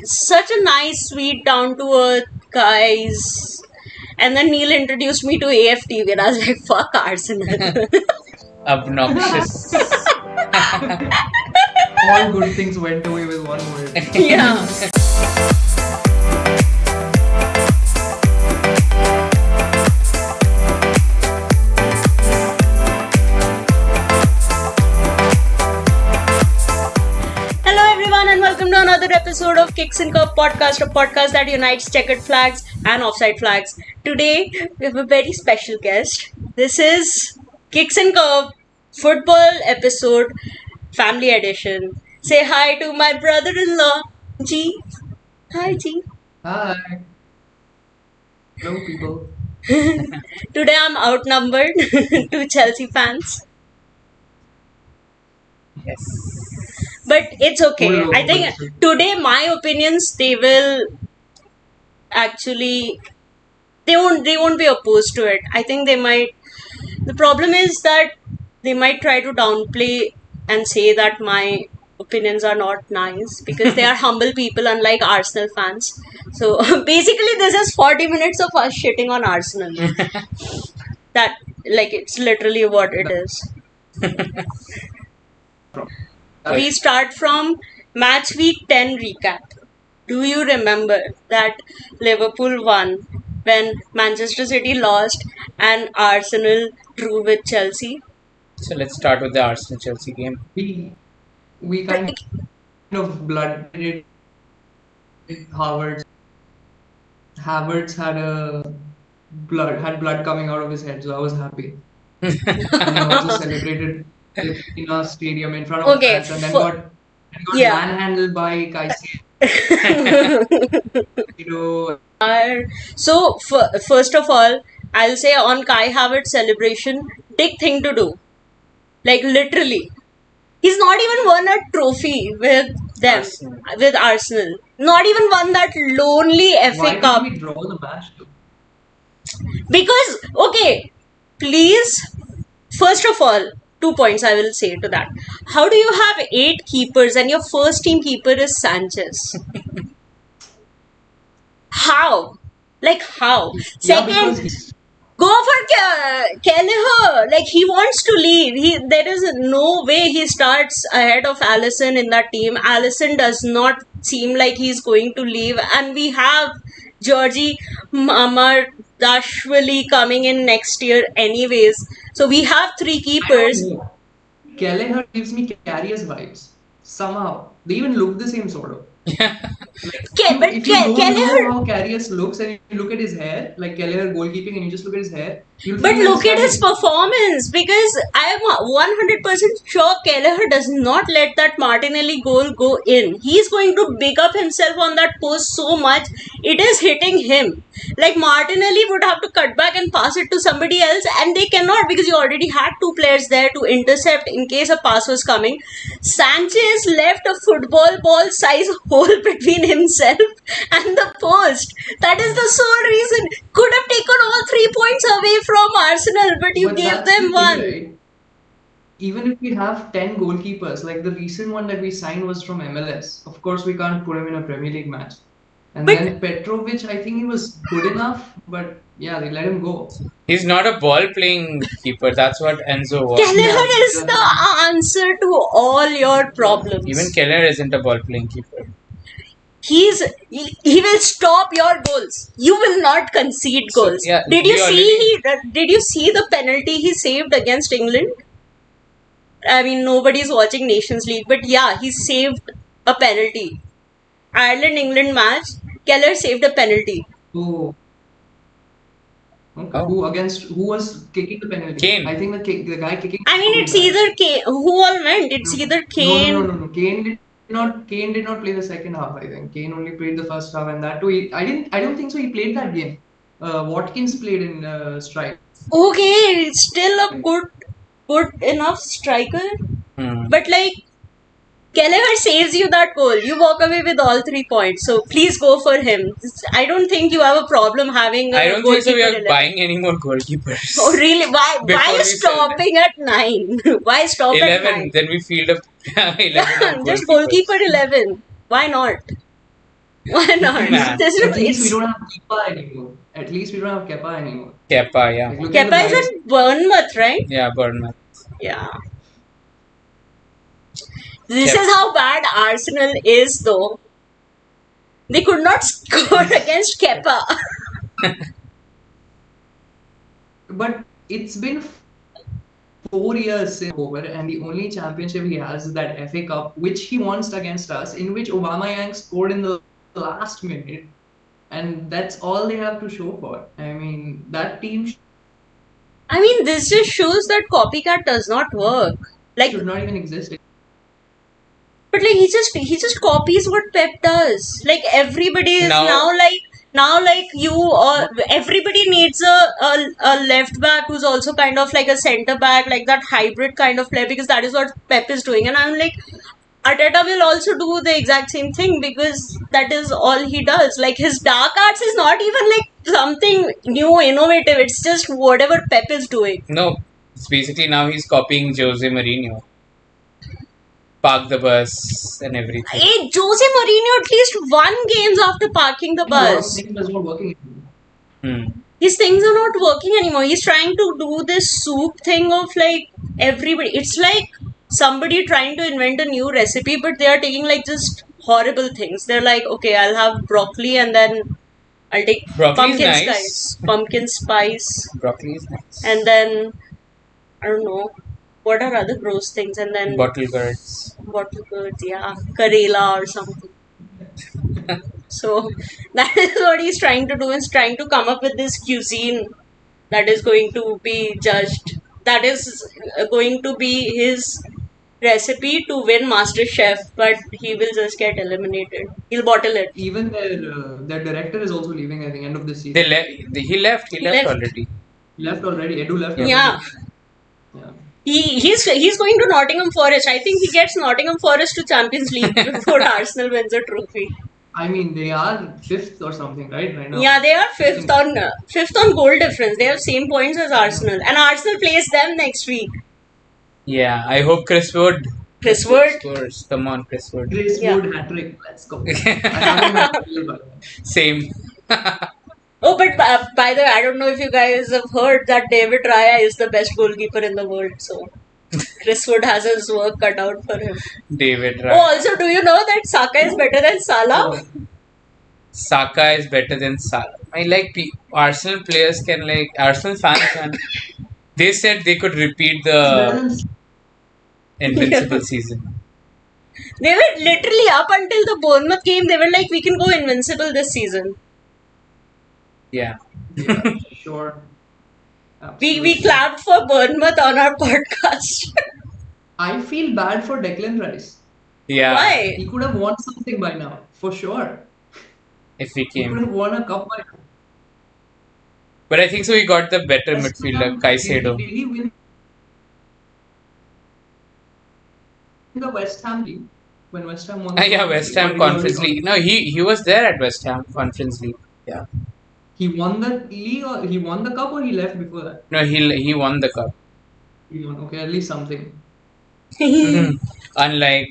such a nice, sweet, down to earth guys. And then Neil introduced me to AFTV, and I was like, fuck Arsenal. Obnoxious. All good things went away with one word. Yeah. Hello everyone and welcome to another episode of Kicks and Curve podcast, a podcast that unites checkered flags and offside flags. Today we have a very special guest. This is Kicks and Curve football episode family edition. Say hi to my brother-in-law, G. Hi G. Hi. Hello, people. Today I'm outnumbered to Chelsea fans. Yes. But it's okay. Hello, I think hello. today my opinions they will actually they won't be opposed to it. I think they might. The problem is that they might try to downplay and say that my opinions are not nice because they are humble people unlike Arsenal fans. So basically this is 40 minutes of us shitting on Arsenal. That like it's literally what it is. We start from match week 10 recap. Do you remember that Liverpool won when Manchester City lost and Arsenal drew with Chelsea? So let's start with the Arsenal Chelsea game. We kind of blooded Havertz. Havertz had blood coming out of his head, so I was happy. And I also celebrated in our stadium in front of Okay, fans, and then for- got yeah. manhandled by Caicedo. So, first of all, I'll say on Kai Havertz celebration, big thing to do. Like, literally. He's not even won a trophy with them, Arsenal. with Arsenal. Not even won that lonely FA Why Cup. did we draw the match? Though? Because, okay, please, first of all, 2 points I will say to that. How do you have 8 keepers and your first team keeper is Sanchez? How? Like, how? Yeah, Second, because he's go for Kelleher. Like, he wants to leave. There is no way he starts ahead of Allison in that team. Allison does not seem like he's going to leave. And we have Georgie Mamardashvili coming in next year anyways. So we have 3 keepers. Kelleher gives me Carriers vibes. Somehow. They even look the same sort of. But If you don't Kelleher... know how Carriers looks and you look at his hair, like Kelleher goalkeeping, and you just look at his hair, you'll But feel look at his Stallion. performance because I am 100% sure Kelleher does not let that Martinelli goal go in. He's going to big up himself on that post so much, it is hitting him. Like Martinelli would have to cut back and pass it to somebody else, and they cannot because you already had 2 players there to intercept in case a pass was coming. Sanchez left a football ball size hole between himself and the post. That is the sole reason. Could have taken all 3 points away from Arsenal, but you But gave that's them the one. thing, right? Even if we have 10 goalkeepers, like the recent one that we signed was from MLS. Of course, we can't put him in a Premier League match. And But- then Petrovic, I think he was good enough, but yeah, they let him go. He's not a ball playing keeper. That's what Enzo was. Kelleher Yeah, is the answer to all your problems. Even Keller isn't a ball playing keeper. He will stop your goals. You will not concede So, goals. yeah, Did you we did you see the penalty he saved against England? I mean, nobody's watching Nations League, but yeah, he saved a penalty. Ireland-England match, Keller saved a penalty. Oh. Okay. Oh. Who was kicking the penalty? Kane. I think the guy kicking. I mean, it's either Kane. Who all went? It's either Kane. No. Kane did not play the second half. I think Kane only played the first half, and that too. I don't think so. He played that game. Watkins played in strike. Okay, still a good enough striker. But like, Kelleher saves you that goal. You walk away with all 3 points. So please go for him. I don't think you have a problem having a I don't think so. We goalkeeper are 11. buying any more goalkeepers. Oh really? Why Before we sell stopping at 9? Why stop at 11. 9? Then we field up 11. Just goalkeepers. goalkeeper 11. Why not? Why not? Man. This At least we is don't have Kepa anymore. At least we don't have Kepa anymore. Kepa, yeah. Like, look at the Kepa is guys. at Bournemouth, right? Yeah, Bournemouth. Yeah. This Kepa. is how bad Arsenal is, though. They could not score against Kepa. But it's been 4 years since over, and the only championship he has is that FA Cup, which he won against us, in which Aubameyang scored in the last minute, and that's all they have to show for. I mean, that team I mean, this just shows that copycat does not work. Like, should not even exist. but like he just copies what Pep does. Like everybody is Now- now like you or everybody needs a left back who's also kind of like a centre back, like that hybrid kind of player, because that is what Pep is doing. And I'm like, Arteta will also do the exact same thing because that is all he does. Like his dark arts is not even like something new, innovative. It's just whatever Pep is doing. No, it's basically now he's copying Jose Mourinho. Park the bus and everything. Hey, Jose Mourinho at least won games after parking the A lot of bus. things is not working anymore. His things are not working anymore. He's trying to do this soup thing of like everybody. It's like somebody trying to invent a new recipe, but they are taking like just horrible things. They're like, okay, I'll have broccoli and then I'll take Broccoli is pumpkin nice. spice, pumpkin spice, Broccoli is nice. and then I don't know what are other gross things, and then Bottle gourds. bottle goods, yeah, Karela or something. So that is what he's trying to do. Is trying to come up with this cuisine that is going to be judged. That is going to be his recipe to win Master Chef, but he will just get eliminated. He'll bottle it. Even their director is also leaving. I think end of this season. He left. He left left. already. He left already. Edu left. Yeah. Yeah. He's going to Nottingham Forest. I think he gets Nottingham Forest to Champions League before Arsenal wins a trophy. I mean, they are fifth or something, right now. Yeah, they are fifth on goal difference. They have same points as Arsenal, and Arsenal plays them next week. Yeah, I hope Chris Wood Chris Wood. scores. Come on, Chris Wood. Chris Yeah. Wood hat trick. Let's go. I have him at 12, by the way. Same. Oh, but by the way, I don't know if you guys have heard that David Raya is the best goalkeeper in the world. So Chris Wood has his work cut out for him. David Oh, Raya. also, do you know that Saka is better than Salah? So, Saka is better than Salah. I like Arsenal players can like Arsenal fans can. They said they could repeat better the than invincible season. They were literally up until the Bournemouth game. They were like, we can go invincible this season. Yeah. yeah, sure. We Absolutely. clapped for Bournemouth on our podcast. I feel bad for Declan Rice. Yeah. Why? He could have won something by now, for sure. If we He could came. have won a cup by now. But I think so we got the better West midfielder, Ham- Caicedo. Did he win the West Ham league? When West Ham won the Yeah, West Ham Conference League. No, he was there at West Ham Conference League. Yeah. He won the league or he won the cup or he left before that? No, he won the cup. He won. Okay, at least something. Unlike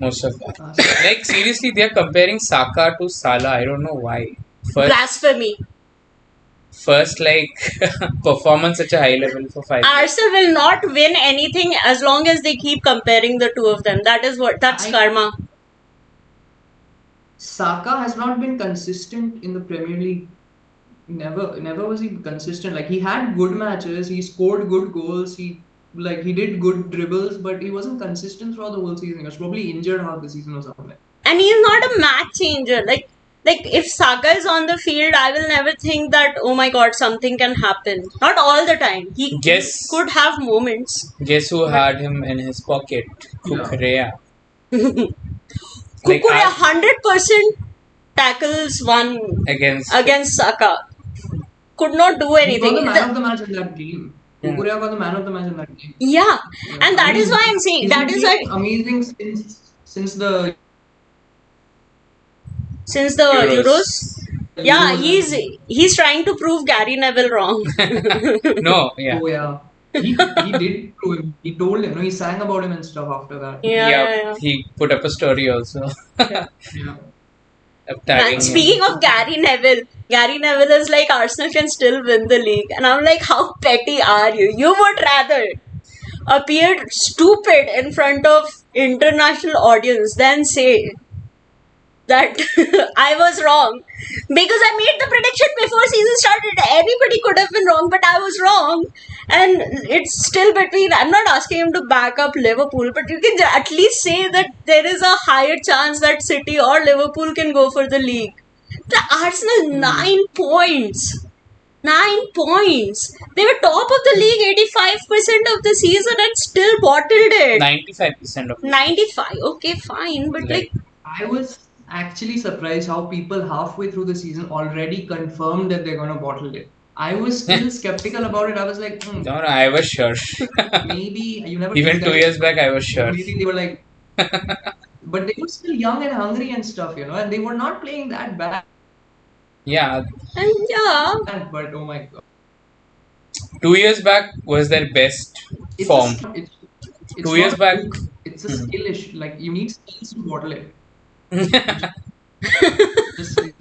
most of us. Uh, Like seriously, they are comparing Saka to Salah. I don't know why. Blasphemy. First like performance such a high level for 5 years. Arsenal will not win anything as long as they keep comparing the two of them. That's I- karma. Saka has not been consistent in the Premier League. Never was he consistent. Like he had good matches, he scored good goals, he did good dribbles, but he wasn't consistent throughout the whole season. He was probably injured half the season or something. And he's not a match changer. Like if Saka is on the field, I will never think that, oh my god, something can happen. Not all the time. He Guess- could have moments. Guess who had him in his pocket? Yeah. Kukurea. Kukurea 100% tackles one against Saka. Could not do He got anything. the man of the match in that game. Yeah. Kukurea got the man of the match in that game. Yeah. And that I is mean, why I'm saying, he's that been is why playing amazing since the since the Euros. Yeah, he's trying to prove Gary Neville wrong. No, yeah. Oh yeah. He did prove him. He told him. No, he sang about him and stuff after that. Yeah. He put up a story also. Yeah. of tagging Man, him. speaking of Gary Neville is like Arsenal can still win the league, and I'm like, how petty are you? You would rather appear stupid in front of international audience than say that I was wrong because I made the prediction before season started. Anybody could have been wrong, but I was wrong, and it's still between. I'm not asking him to back up Liverpool, but you can at least say that there is a higher chance that City or Liverpool can go for the league. The Arsenal 9 points. 9 points. They were top of the league 85% of the season and still bottled it. 95% of 95. Okay, fine. But like, I was actually surprised how people halfway through the season already confirmed that they're gonna bottle it. I was still skeptical about it. I was like, no, I was sure. maybe you never Even take 2 that years back, I was sure. Maybe they were like, but they were still young and hungry and stuff, and they were not playing that bad. Yeah, and yeah. But oh my god, 2 years back was their best it's form. it's 2 years not back, fluke. It's a skill issue. Like you need skills to bottle it.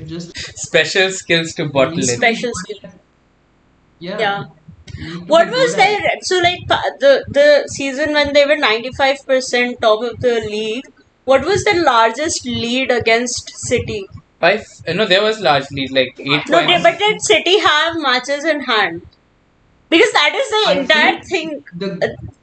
Just special skills to bottle it. Special skill. Yeah. Yeah. You need to What be was good at it. their so like the season when they were 95% top of the league? What was the largest lead against City? No, there was largely like 8 No, points. but did City have matches in hand? Because that is the I entire think thing.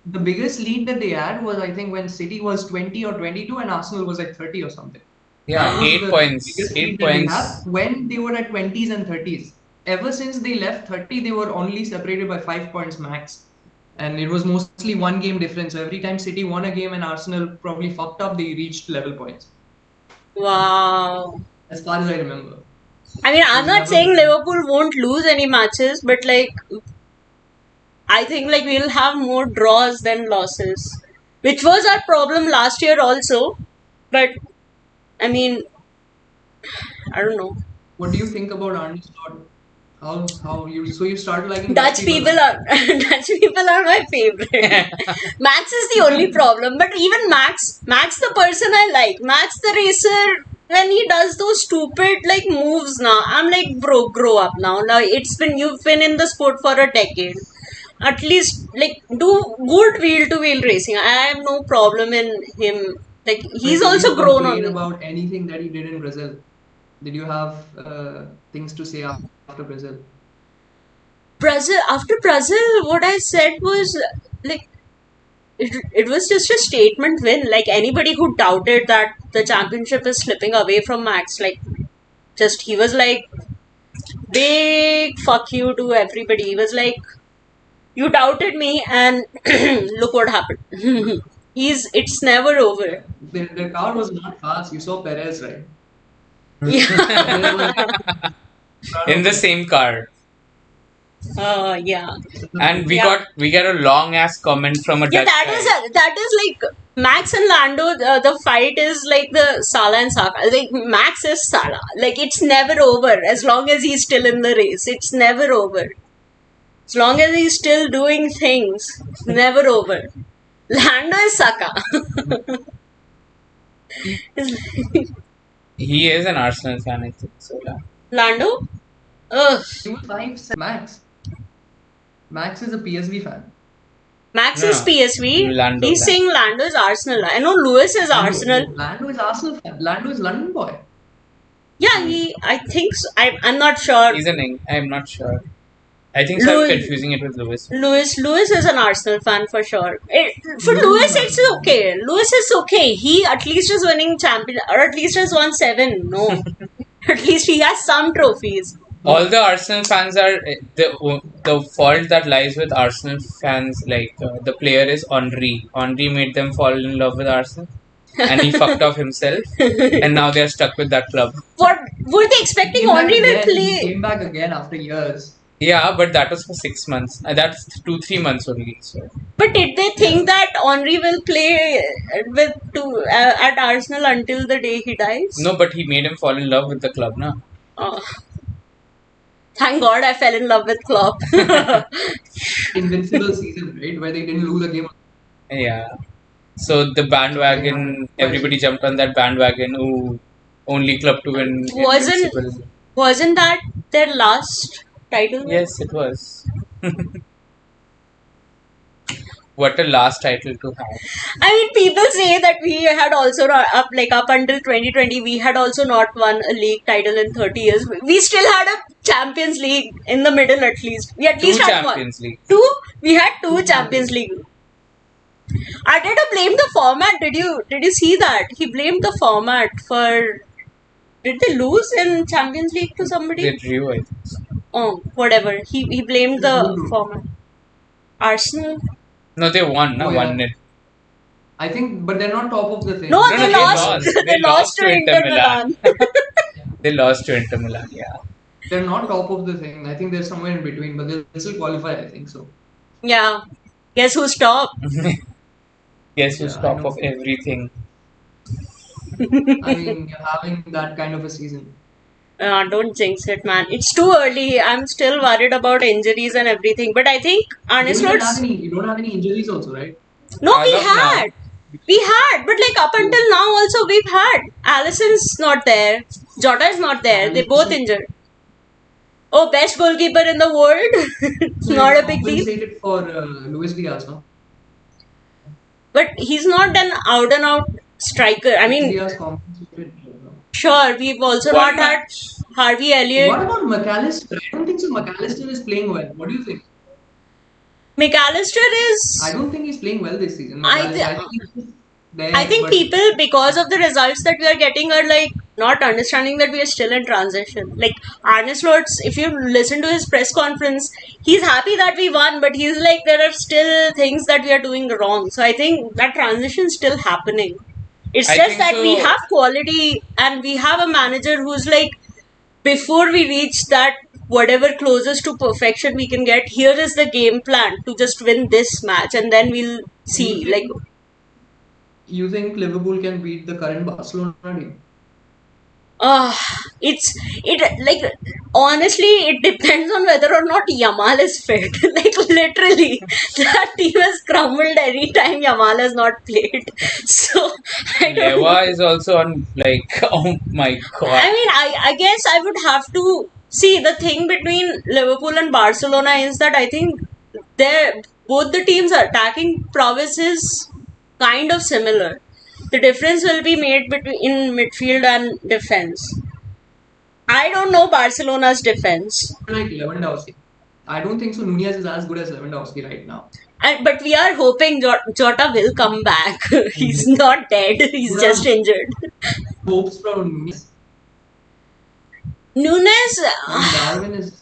the biggest lead that they had was I think when City was 20 or 22 and Arsenal was like 30 or something. Yeah, That was 8 the points. biggest 8 lead that they points. had when they were at 20s and 30s. Ever since they left 30, they were only separated by 5 points max. And it was mostly one game difference. So every time City won a game and Arsenal probably fucked up, they reached level points. Wow. As far as I remember. I mean, I'm There's not never saying been- Liverpool won't lose any matches, but like, I think like we'll have more draws than losses, which was our problem last year also. But I mean, I don't know. What do you think about Arne Slot? How you started liking Dutch people are Dutch people are my favorite. Max is the only problem, but even Max, the person I like, Max the racer. When he does those stupid like moves now, I'm like, bro, grow up now. Now you've been in the sport for a decade. At least like do good wheel to wheel racing. I have no problem in him. Like he's Did also you grown complain on. about anything that he did in Brazil? Did you have things to say after Brazil? After Brazil, what I said was like it was just a statement win. Like anybody who doubted that the championship is slipping away from Max, like just he was like big fuck you to everybody. He was like, you doubted me and look what happened. It's never over. The car was not fast. You saw Perez, right? Yeah. Perez was In the same car. Yeah. And we Yeah. got a long ass comment from a Yeah, Dutch guy. that is like Max and Lando. The fight is like the Salah and Saka. Like Max is Salah. Like it's never over as long as he's still in the race. It's never over. As long as he's still doing things, it's never over. Lando is Saka. He is an Arsenal fan, I think. So yeah. Lando? Ugh. He was 5 Max. Max is a PSV fan. Max No, is no. PSV. Lando He's fan. saying Lando is Arsenal. I know Lewis is Arsenal. Lando is Arsenal fan. Lando is London boy. Yeah, I think so. I'm not sure. I'm not sure. I think so I'm Louis- confusing it with Lewis. Lewis is an Arsenal fan for sure. For Lewis, it's okay. Lewis is okay. He at least is winning champion, or at least has won 7. No, at least he has some trophies. All the Arsenal fans are the fault that lies with Arsenal fans. Like the player is Henry. Henry made them fall in love with Arsenal, and he fucked off himself, and now they are stuck with that club. What were they expecting? Henry will He play. came back again after years. Yeah, but that was for 6 months. That's 2-3 months only. So But did they think that Henry will play at Arsenal until the day he dies? no, but he made him fall in love with the club, na. Oh. Thank God I fell in love with Klopp. Invincible season, right? Where they didn't lose a game. Yeah. So the bandwagon, everybody jumped on that bandwagon. Ooh, only club to win Wasn't- Invincible. Wasn't that their last title? Yes, it was. What a last title to have. I mean, people say that we had also not, up until 2020, we had also not won a league title in 30 years. We still had a Champions League in the middle at least. We at Two least had one. Champions League. Two? We had two Champions League. Arteta blamed the format. Did you see that? He blamed the format for. Did they lose in Champions League to somebody? They drew, I think. Oh, whatever. He blamed the Who drew? format. Arsenal? No, they won. No, Oh, yeah. 1-0. I think, but they're not top of the thing. No, No, they they lost. lost. They lost to Inter Milan. They lost to Inter Milan, yeah. They're not top of the thing. I think they're somewhere in between, but they'll still qualify. I think so. Yeah. Guess who's top? Guess who's Yeah, I top know. of everything? I mean, you're having that kind of a season. Don't jinx it, man. It's too early. I'm still worried about injuries and everything. But I think Arne You don't have Slot's. any. You don't have any injuries, also, right? No, As we of now. had. We had. But like up until now, also we've had. Allison's not there. Jota is not there. They both Alisson- injured. Oh, best goalkeeper in the world. It's So not it's a big deal. compensated for Luis Diaz, no? But he's not an out and out striker. I mean, Diaz compensated. sure, we've also One not had match. Harvey Elliott. What about McAllister? I don't think so. McAllister is playing well. What do you think? McAllister is. I don't think he's playing well this season. I McAllister, thi- I think he's there, I think but people, because of the results that we are getting, are like not understanding that we are still in transition. Like Arne Slot's, if you listen to his press conference, he's happy that we won, but he's like there are still things that we are doing wrong. So I think that transition is still happening. It's I just think that we so. have quality and we have a manager who's like, before we reach that whatever closest to perfection we can get, here is the game plan to just win this match, and then we'll see. Like, you think Liverpool can beat the current Barcelona team? It honestly it depends on whether or not Yamal is fit. Like literally, that team has crumbled every time Yamal has not played. So I don't know. Leva is also on, like, oh my god. I mean, I guess I would have to see the thing between Liverpool and Barcelona is that I think both the teams' attacking prowess is kind of similar. The difference will be made between in midfield and defense. I don't know Barcelona's defense, Like Lewandowski. I don't think so. Nunez is as good as Lewandowski right now. but we are hoping Jota will come back. He's not dead. He's just injured. Hopes from Nunez. Nunes, And Darwin is.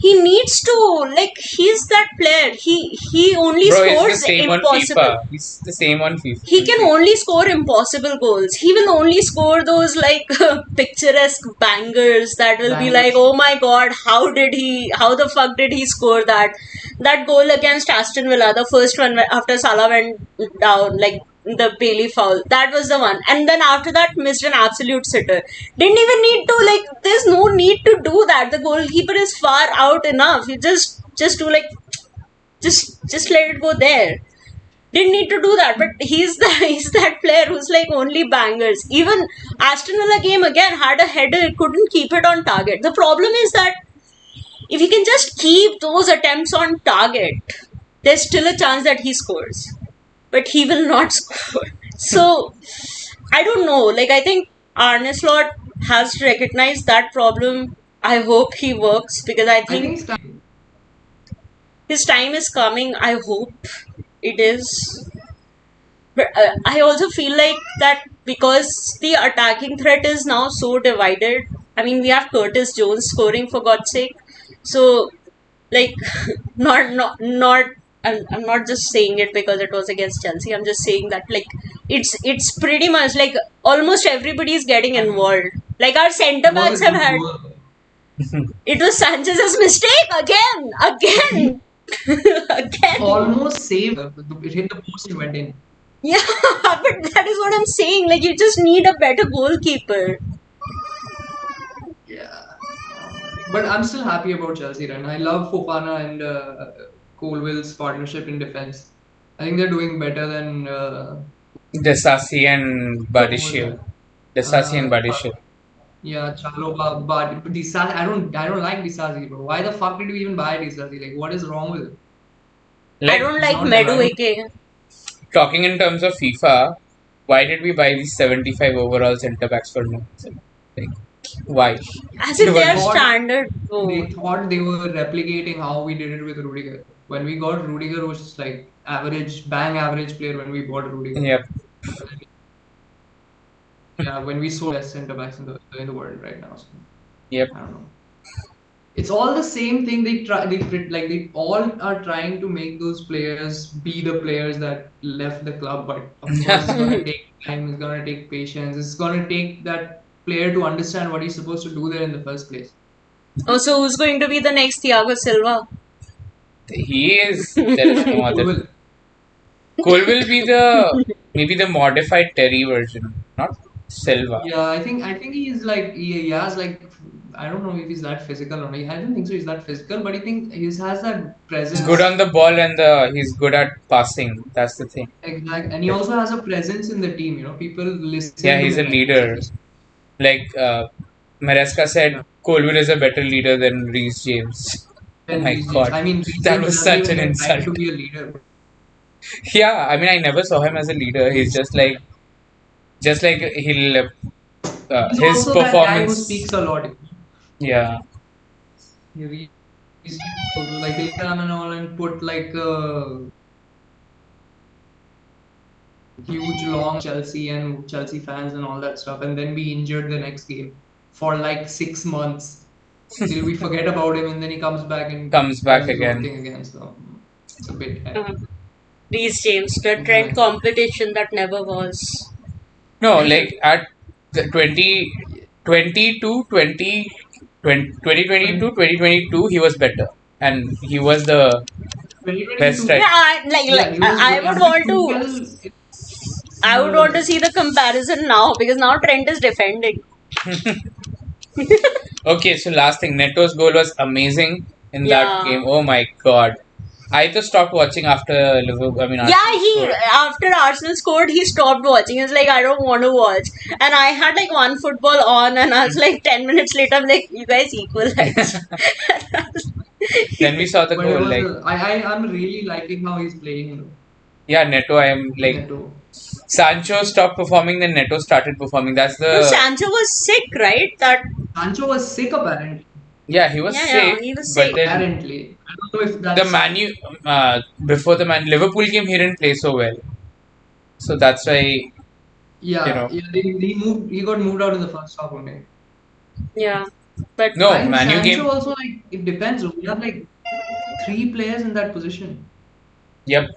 he needs to he's that player. He only Bro, scores he's the same on impossible. FIFA. He's the same on FIFA. He can only score impossible goals. He will only score those picturesque bangers that will be Bangers. like, oh my god, how the fuck did he score that? That goal against Aston Villa, the first one after Salah went down, like the Bailey foul. That was the one. And then after that, missed an absolute sitter. Didn't even need to, there's no need to do that. The goalkeeper is far out enough. You just do just let it go there. Didn't need to do that, but he's that player who's only bangers. Even Aston Villa game again had a header, couldn't keep it on target. The problem is that if he can just keep those attempts on target, there's still a chance that he scores. But he will not score. So I don't know. I think Arne Slot has recognized that problem. I hope he works because I I think think it's time. his time is coming. I hope it is. But I also feel like that because the attacking threat is now so divided. I mean, we have Curtis Jones scoring for God's sake. So, not. I'm not just saying it because it was against Chelsea. I'm just saying that it's pretty much almost everybody is getting involved. Our centre backs have had. It was Sanchez's mistake again. Again. Almost saved. It hit the post and went in. Yeah, but that is what I'm saying. You just need a better goalkeeper. Yeah. But I'm still happy about Chelsea right now. I love Fofana and Colwell's partnership in defense. I think they're doing better than Desasi and what was Badishio. that? Disasi and Uh, Badishil. yeah, Chaloba, but Disasi, I don't like Disasi, bro. Why the fuck did we even buy Disasi? Like, what is wrong with it? I Like, don't He's like not developed. Madueke. talking in terms of FIFA, why did we buy these 75 overall centre backs for no reason? Like, why? As They in were their just, Thought standard. they Oh. thought they were replicating how we did it with Rudiger. When we got Rudiger, was just like average, bang average player when we bought Rudiger. yep, Yeah, when we sold best centre backs in the world right now. So, yep. I don't know. It's all the same thing. They all are trying to make those players be the players that left the club. But of course, it's gonna take time. It's gonna take patience. It's gonna take that player to understand what he's supposed to do there in the first place. Oh, so who's going to be the next Thiago Silva? He is, there is I no think other. Cole. Cole will be the, maybe the modified Terry version, not Silva. Yeah, I think he's like he has like I don't know if he's that physical or not. I don't think so. He's that physical, but I think he has that He's good on presence. the ball and he's good at passing. That's the thing. Exact, and he also has a presence in the team. People Yeah, listen to he's a him when he leader. speaks. Like Maresca Yeah. said, Colville is a better leader than Reece James. Oh And my Reece James. god, I mean, Reece that James was doesn't such even an get time insult. to be a leader. Yeah, I mean, I never saw him as a leader. He's just like he'll He's his also that guy who performance. speaks a lot. Yeah, He's also like he'll come and all and put like a huge long Chelsea and Chelsea fans and all that stuff, and then be injured the next game for like 6 months till we forget about him, and then he comes back and comes back does his own again. thing again. So it's a bit Reece James, the trend exactly. competition that never was. No, like at the 2022, 2022, he was better, and he was the best 2022. Yeah, striker. Yeah, he was I good. would I think want Tuchel to. is I would want to the see the comparison now because now Trent is defending. Okay, so last thing, Neto's goal was amazing in that Yeah. game. Oh my god. I just stopped watching after Liverpool. I mean, Yeah, Arsenal he scored. after Arsenal scored, he stopped watching. He was like, I don't want to watch. And I had like one football on, and I was like, 10 minutes later, I'm like, you guys equalized. Then we saw the but it goal. was Like, I'm really liking how he's playing yeah, Neto. I am like Neto. Sancho stopped performing, then Neto started performing. That's No, the Sancho was sick, right? That Sancho was sick apparently. yeah. He was yeah, sick, he was but sick. then Apparently, I don't know if the that's Manu before the Liverpool game, he didn't play so well. So that's why yeah. He got moved out in the first half only. Yeah, but no I think Manu Sancho game. also like it depends. We have like three players in that position. Yep,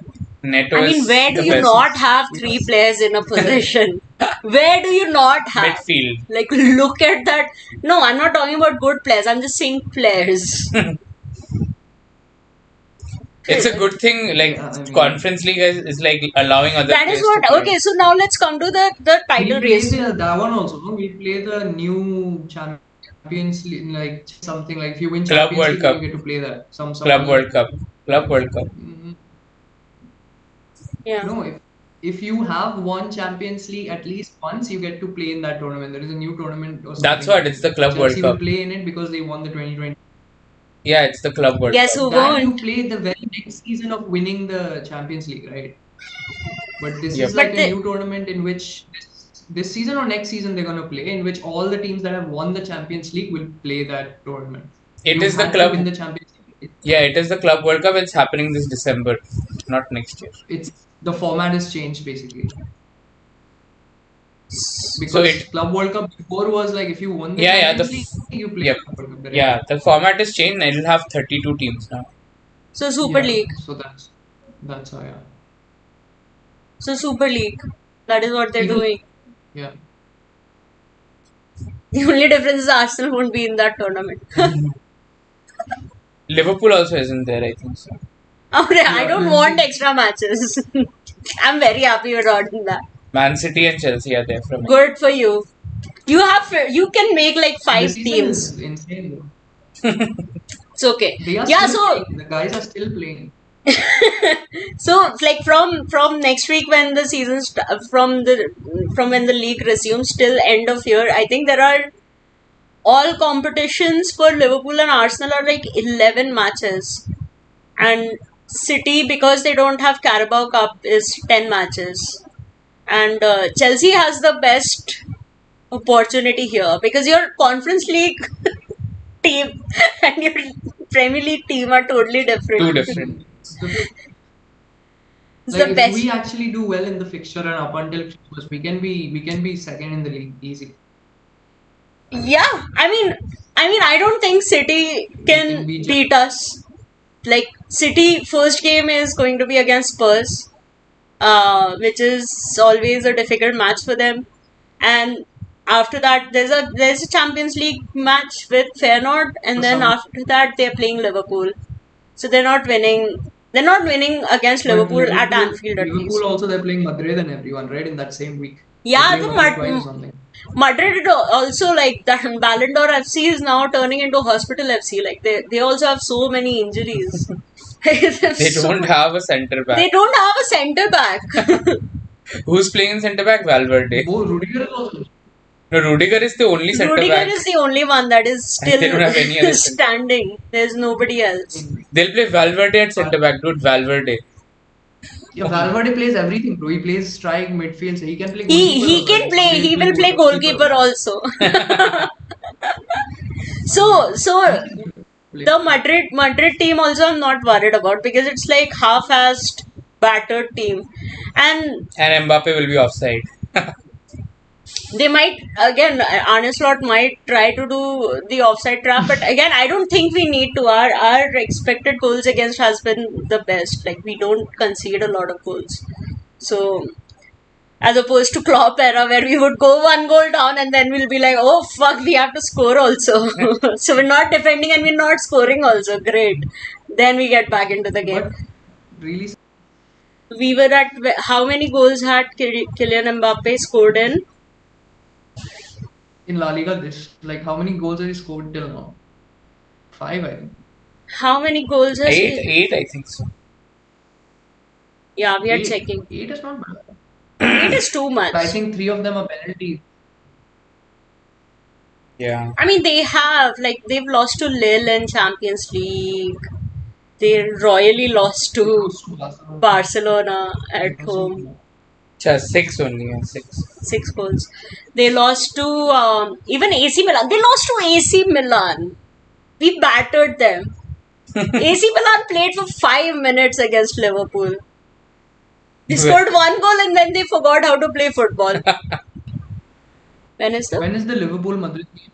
Neto I mean, is where do the you best not have We three players in a position? Where do you not have? midfield. Like, look at that. No, I'm not talking about good players. I'm just saying players. It's a good thing. Like Yeah, I mean, Conference League is like allowing other That is players to what. play. Okay, so now let's come to the we title play race. that one also. No? We play the new Champions League, like something like if you win Club Champions World League, then you Cup, get to play that. Some Club other. World Cup, Club World Cup. Mm, Yeah. no, if you have won Champions League at least once, you get to play in that tournament. There is a new tournament or That's something what like it's the Club World Chelsea will Cup. play in it because they won the 2020. Yeah, it's the Club World Guess Cup. who That you won't? play the very next season of winning the Champions League, right? But this Yep. is But like a new tournament in which this season or next season they're going to play, in which all the teams that have won the Champions League will play that tournament. It You is the had to win club. the Champions League. Yeah, it is the Club World Cup. It's happening this December, not next year. It's the format has changed basically So because it. Club World Cup before was like if you won the Yeah, Champions League, you play yep. Club World Cup Yeah, directly. the format is changed. It'll have 32 teams now. So Super Yeah, League. so that's how yeah. So Super League. That is what they're Even doing. yeah. The only difference is Arsenal won't be in that tournament. Liverpool also isn't there, I think so. Okay, I Yeah, don't want extra matches. I'm very happy with doing that. Man City and Chelsea are there from it. Good for you. You can make like The 5 season teams. is insane though. It's okay. They are Yeah, still so playing. The guys are still playing. So like from next week when the from when the league resumes till end of year, I think there are all competitions for Liverpool and Arsenal are like 11 matches, and City, because they don't have Carabao Cup, is 10 matches, and Chelsea has the best opportunity here because your Conference League team and your Premier League team are totally different. Two different. It's Like the if best. we actually do well in the fixture and up until Christmas, we can be second in the league easy. Yeah, I don't think City can beat beat us. Like City first game is going to be against Spurs, which is always a difficult match for them. And after that, there's a Champions League match with Feyenoord, and For then some- after that they're playing Liverpool. So they're not winning. They're not winning against But Liverpool at Anfield at least. Liverpool also they're playing Madrid and everyone, right? In that same week. Yeah, They the play Madrid twice or something. Madrid also, like that Ballon d'Or FC is now turning into Hospital FC. Like they also have so many injuries. They don't have a centre They back. don't have a centre back. Who's playing centre back? Valverde. Rudiger is also. No, Rudiger is the only centre Rudiger back. is the only one that is And they don't have any other still standing. There's nobody else. They'll play Valverde at centre back, dude. Valverde. Yeah, Valverde plays everything, bro. He plays strike, midfield, so he can play He goalkeeper can also. play. He will play goalkeeper also. So the Madrid team also I'm not worried about because it's like half-assed battered team, and And Mbappe will be offside. they might again Arne Slot might try to do the offside trap, but again I don't think we need to. Our expected goals against has been the best. Like we don't concede a lot of goals, so as opposed to Klopp era where we would go one goal down and then we'll be like, oh fuck, we have to score also. So we're not defending and we're not scoring also. Great. Then we get back into the game. But really, We were at how many goals had Kylian Mbappe scored in? in La Liga, how many goals have he scored till now? 5, I think. How many goals has Eight, I think so. Yeah, we are 8. checking. 8 is not bad. It is too much. I think 3 of them are penalties. Yeah. I mean, they've lost to Lille in Champions League. They royally lost to Barcelona at home. Just 6 only. Yeah, 6. 6 goals. They lost to even AC Milan. They lost to AC Milan. We battered them. AC Milan played for 5 minutes against Liverpool. They scored 1 goal and then they forgot how to play football. When is When is the Liverpool Madrid game?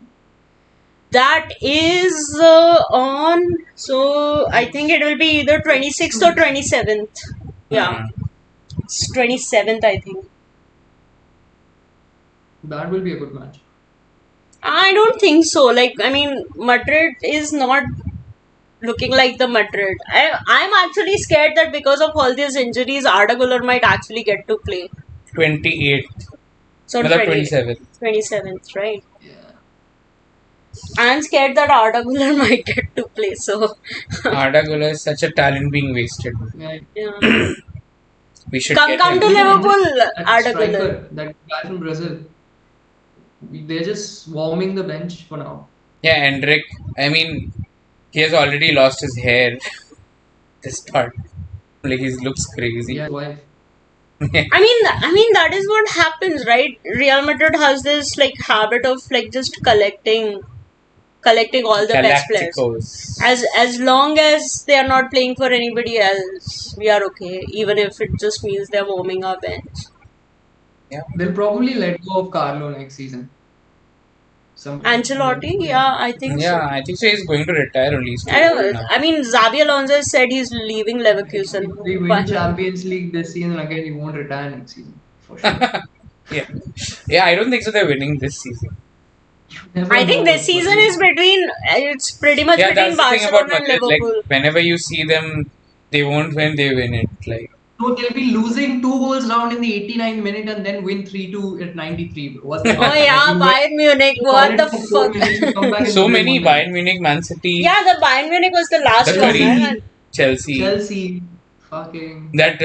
that is on, so I think it will be either 26th or 27th. Yeah, it's 27th, I think. That will be a good match. I don't think so. Like, I mean, Madrid is not looking like the Madrid. I'm actually scared that because of all these injuries, Arda Güler might actually get to play. 28th. So Another 27th. 27th, right? Yeah. I'm scared that Arda Güler might get to play. So, Arda Güler is such a talent being wasted. Yeah. yeah. We should Come get to him. Liverpool, That Arda striker, Güler. that guy from Brazil. They're just warming the bench for now. Yeah, Endrick. I mean, he has already lost his hair. This part. Like, he looks crazy. Yeah, wife. I mean that is what happens, right? Real Madrid has this like habit of like just collecting all the best players. Galacticos. As long as they are not playing for anybody else, we are okay. Even if it just means they're warming our bench. They'll probably let go of Carlo next season. Ancelotti, yeah, I think Yeah, so. I think so. He's going to retire only. He's too I old don't know. now. I mean, Xabi Alonso said he's leaving If Leverkusen. they win But Champions League this season again, he won't retire next season. For sure. Yeah, I don't think so. They're winning this season. Never I think know this what season will is between. It's pretty much Yeah, between that's the thing about Barcelona and Madrid. Liverpool. Like, whenever you see them, they won't win, they win it. Like, No, they'll be losing 2 goals down in the 89th minute and then win 3-2 at 93. Bro. What's that? Oh yeah, You Bayern Munich. win What the 4 minutes, you come back fuck? and so win many 1-0. Bayern Munich, Man City, Yeah, the Bayern Munich was the last the one. Curry, Right? Chelsea. Chelsea. Fucking. That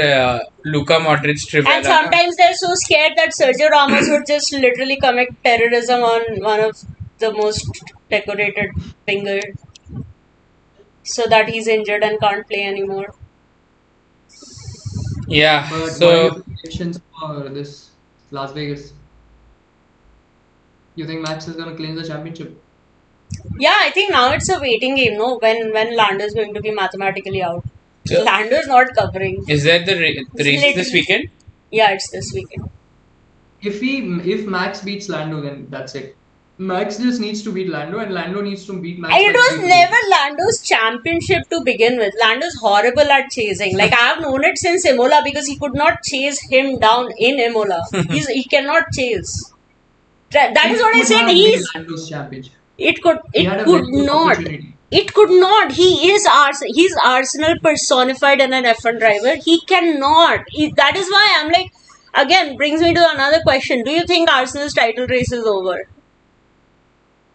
Luka Modric And trivela. sometimes they're so scared that Sergio Ramos would just literally commit terrorism on one of the most decorated finger so that he's injured and can't play anymore. Yeah. But what are So your predictions for this Las Vegas? You think Max is gonna claim the championship? Yeah, I think now it's a waiting game, no? When Lando is going to be mathematically out. So- Lando is not covering. is that the race Literally. this weekend? Yeah, it's this weekend. If Max beats Lando, then that's it. Max just needs to beat Lando, and Lando needs to beat Max. And it by was 3-2. never Lando's championship to begin with. Lando's horrible at chasing. Like I've known it since Imola because he could not chase him down in Imola. He cannot chase. That is what I It said. could have He's been Lando's championship. it could He it had a could very good not. opportunity. It could not. He's Arsenal personified in an F1 driver. He cannot. That is why I'm like, again, brings me to another question. Do you think Arsenal's title race is over?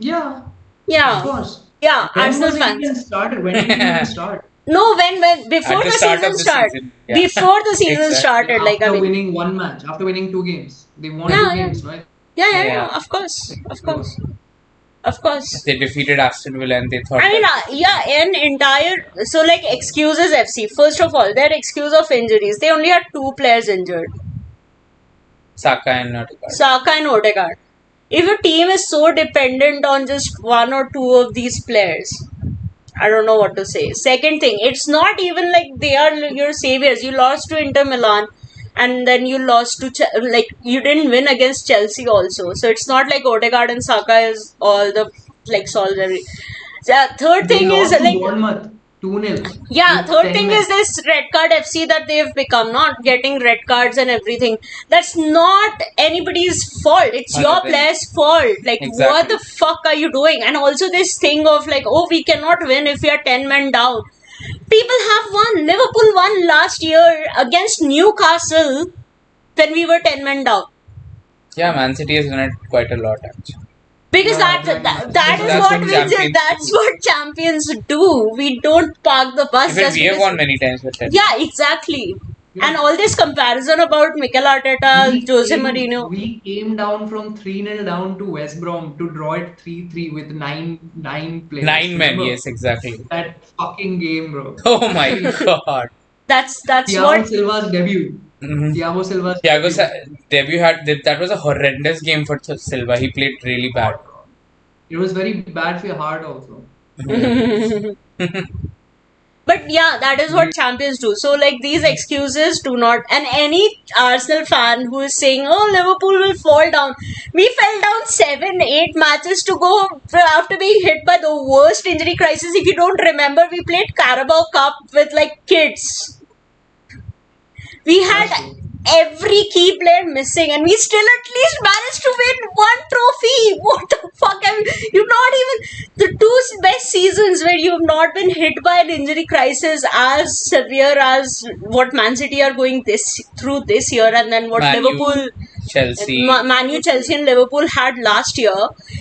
Yeah, of Yeah. course. Yeah, When Arsenal was it even fans. started? When did it even start? No, when before At the the start season of the started. season, yeah. Before the season Exactly. started, like I After mean, winning one match, after winning 2 games, they won Yeah, 2 games, right? yeah, Yeah. of course, of course. They defeated Aston Villa and they thought I mean, that- yeah, an entire so like excuses FC. First of all, their excuse of injuries. They only had 2 players injured, Saka and Odegaard. Saka and Odegaard. If your team is so dependent on just one or two of these players, I don't know what to say. Second thing, it's not even like they are your saviors. You lost to Inter Milan, and then you lost to like you didn't win against Chelsea also. So it's not like Odegaard and Saka is all the like solves every. Third They thing is lost to like Bournemouth 2-0. yeah, with third 10 thing men. is this red card FC that they've become, not getting red cards and everything. That's not anybody's fault. It's Other your than- player's fault. Like, Exactly. what the fuck are you doing? And also this thing of like, oh, we cannot win if we are 10 men down. People have won. Liverpool won last year against Newcastle when we were 10 men down. Yeah, Man City has won it quite a lot actually. Because Yeah, that is That's what what we champions did. That's do. what champions do. We don't park the bus Even just we have because- won many times with them. Yeah, exactly. Yeah. And all this comparison about Mikel Arteta, Jose Mourinho. We came down from 3-0 down to West Brom to draw it 3-3 with nine players. 9 men, Remember? yes, exactly. That fucking game, bro. Oh my god. That's Thiago what. Silva's debut. Mhm. Thiago Silva's Thiago debut that was a horrendous game for Silva. He played really bad. It was very bad for your heart also. But yeah, that is what champions do. So like these excuses do not. And any Arsenal fan who is saying, "Oh, Liverpool will fall down," we fell down 7-8 matches to go after being hit by the worst injury crisis. If you don't remember, we played Carabao Cup with like kids. We had That's true. every key player missing, and we still at least managed to win one trophy. What the fuck? You've not even the 2 best seasons where you've not been hit by an injury crisis as severe as what Man City are going through this year, and then what Man U, Liverpool, Chelsea. Man U, Chelsea, and Liverpool had last year.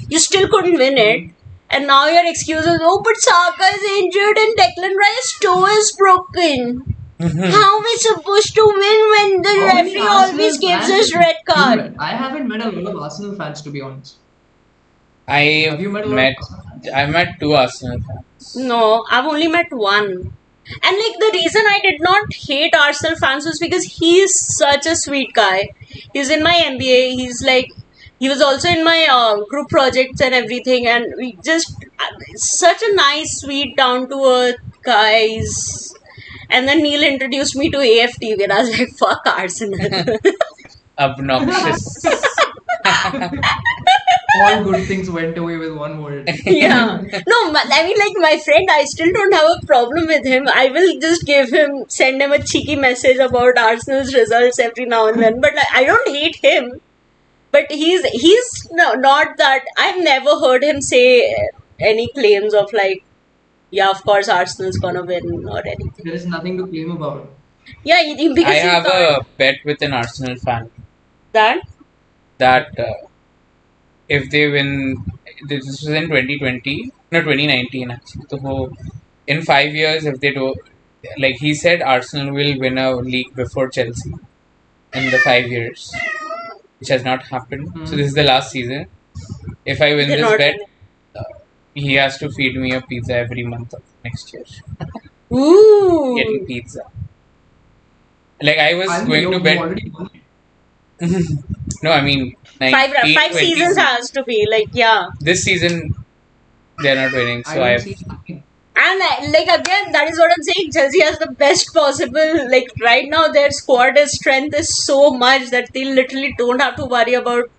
You still couldn't win it. And now your excuse is, oh, but Saka is injured and Declan Rice's toe is broken. How are we supposed to win when the How many referee Arsenal always gives fans us have red you card? met? I haven't met a lot of Arsenal fans, to be honest. I Have you met a lot met of Arsenal fans? I met 2 Arsenal fans. No, I've only met one. And like the reason I did not hate Arsenal fans was because he is such a sweet guy. He's in my MBA. He's like, he was also in my group projects and everything. And we just, such a nice, sweet, down to earth guys. And then Neil introduced me to AFTV and I was like, fuck Arsenal. Obnoxious. All good things went away with one word. Yeah. No, I mean, like, my friend, I still don't have a problem with him. I will just send him a cheeky message about Arsenal's results every now and then. But like, I don't hate him. But he's not that. I've never heard him say any claims of like, yeah, of course Arsenal's gonna win or anything. There is nothing to claim about. Yeah, because I he have thought a bet with an Arsenal fan that. that if they win, this was in 2020, no 2019 actually. So in 5 years, if they do, like he said Arsenal will win a league before Chelsea in the 5 years, which has not happened. So this is the last season. If I win They're this not bet, winning. he has to feed me a pizza every month of next year. Getting Ooh. pizza. Like I was I think going to you bet. already won it. No, I mean Five 19, five 20. seasons has to be like, yeah. This season they're not winning, I so don't I've see it happening. And like again, that is what I'm saying. Chelsea has the best possible. Like right now, their squad is strength is so much that they literally don't have to worry about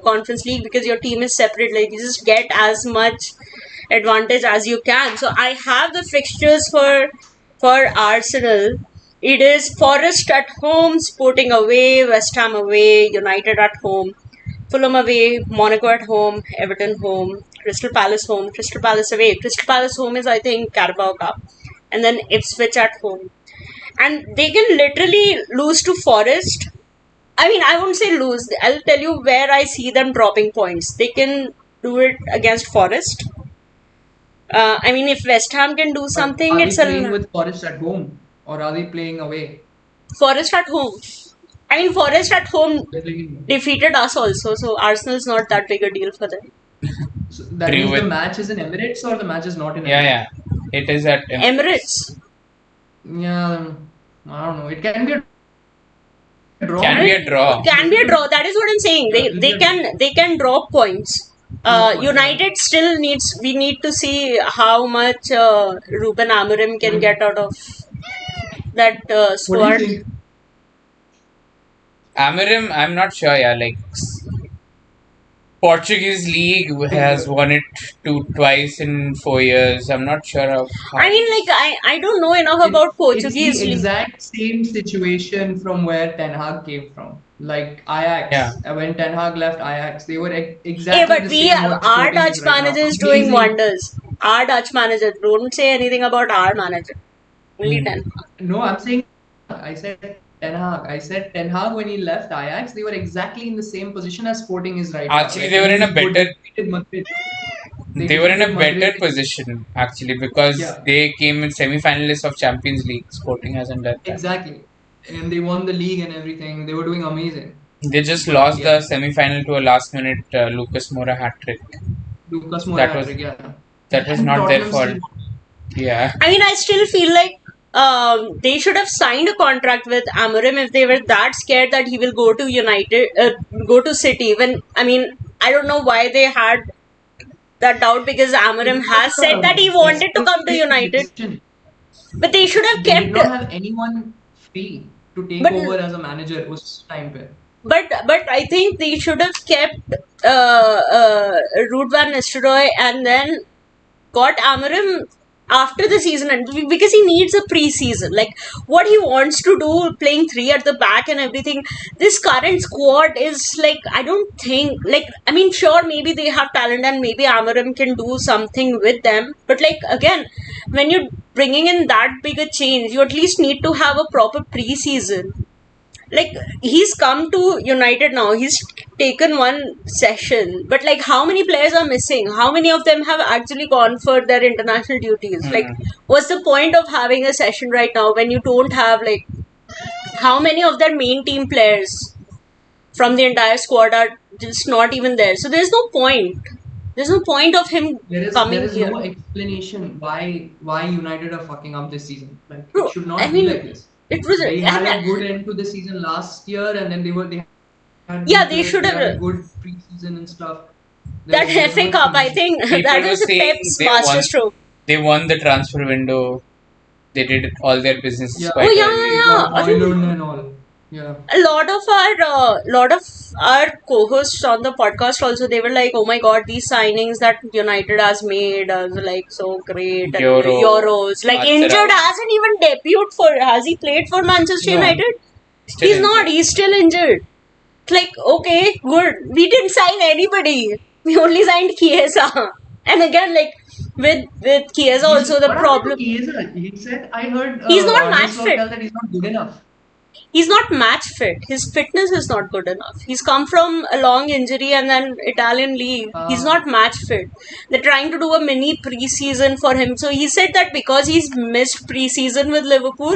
Conference League because your team is separate. Like you just get as much advantage as you can. So I have the fixtures for Arsenal. It is Forest at home, Sporting away, West Ham away, United at home, Fulham away, Monaco at home, Everton home, Crystal Palace home, Crystal Palace away. Crystal Palace home is, I think, Carabao Cup. And then Ipswich at home. And they can literally lose to Forest. I mean, I won't say lose. I'll tell you where I see them dropping points. They can do it against Forest. I mean, if West Ham can do But something, are they it's playing a with Forest at home or are they playing away? Forest at home. I mean, Forest at home They're playing. defeated us also, so Arsenal's not that big a deal for them. So that Agree means the with- match is in Emirates or the match is not in yeah, Emirates? yeah. It is at Emirates. Yeah, I don't know. It can be a draw. Can be a draw. Can be a draw. That is what I'm saying. They can drop points. United still needs. We need to see how much Ruben Amorim can get out of that What do you squad. think? Amorim, I'm not sure. Yeah, like Portuguese league has won it twice in 4 years. I'm not sure of how. I mean, like I don't know enough about Portuguese It's the league. exact same situation from where Ten Hag came from. Like Ajax, Yeah. when Ten Hag left Ajax, they were exactly Yeah, but the we same what our Sporting Dutch is right now. manager is doing Amazing. wonders. Our Dutch manager. Don't say anything about our manager. Only Ten Hag. No, I'm saying I said Ten Hag. I said Ten Hag when he left Ajax, they were exactly in the same position as Sporting is right now. Actually, Like, they were in a he better. defeated Madrid. They were in a defeated better Madrid. position actually because Yeah. they came in semi-finalists of Champions League. Sporting hasn't done that. Exactly. And they won the league and everything. They were doing amazing. They just lost Yeah. the semi-final to a last-minute Lucas Moura hat trick. Lucas That Moura was- hat-trick, yeah. That was And not their Tottenham fault. still- Yeah. I mean, I still feel like they should have signed a contract with Amorim if they were that scared that he will go to go to City. When I mean, I don't know why they had that doubt because Amorim has said that he wanted to come to United, but they should have They did not kept. have anyone free to take But- over as a manager उस time पे. But I think they should have kept Ruud van Nistelrooy and then got Amorim after the season and because he needs a pre-season, like what he wants to do, playing three at the back and everything. This current squad is like, I don't think, like, I mean, sure, maybe they have talent and maybe Amorim can do something with them, but like again, when you're bringing in that big a change, you at least need to have a proper pre-season. Like he's come to United now, he's taken one session, but like how many players are missing? How many of them have actually gone for their international duties? Like, what's the point of having a session right now when you don't have like how many of their main team players from the entire squad are just not even there? So there's no point. There's no point of him coming There is here. no explanation why United are fucking up this season. Like Bro, it should not I be mean, like this. It was They had a good end to the season last year, and then they had Yeah, they should had have- a good preseason and stuff. that There's no FA Cup, I explanation. think People that were was saying Pep's they masterstroke. They won the transfer window. They did all their business Yeah. quite Oh, yeah, early. yeah, Got I think- Højlund and all. Yeah. A lot of our co-hosts on the podcast also, they were like, oh my god, these signings that United has made are like so great, and Euros, like Achara. injured, hasn't even debuted for, has he played for Manchester No. United? Still He's injured. not, he's still injured. It's like, okay, good, we didn't sign anybody, we only signed Chiesa. And again, like with Chiesa also the What happened problem, to Chiesa? He said, I heard He's not Arne match Slot fit. tell that he's not good enough. he's not match fit. His fitness is not good enough. He's come from a long injury and then Italian league. He's not match fit. They're trying to do a mini preseason for him. So he said that because he's missed preseason with Liverpool,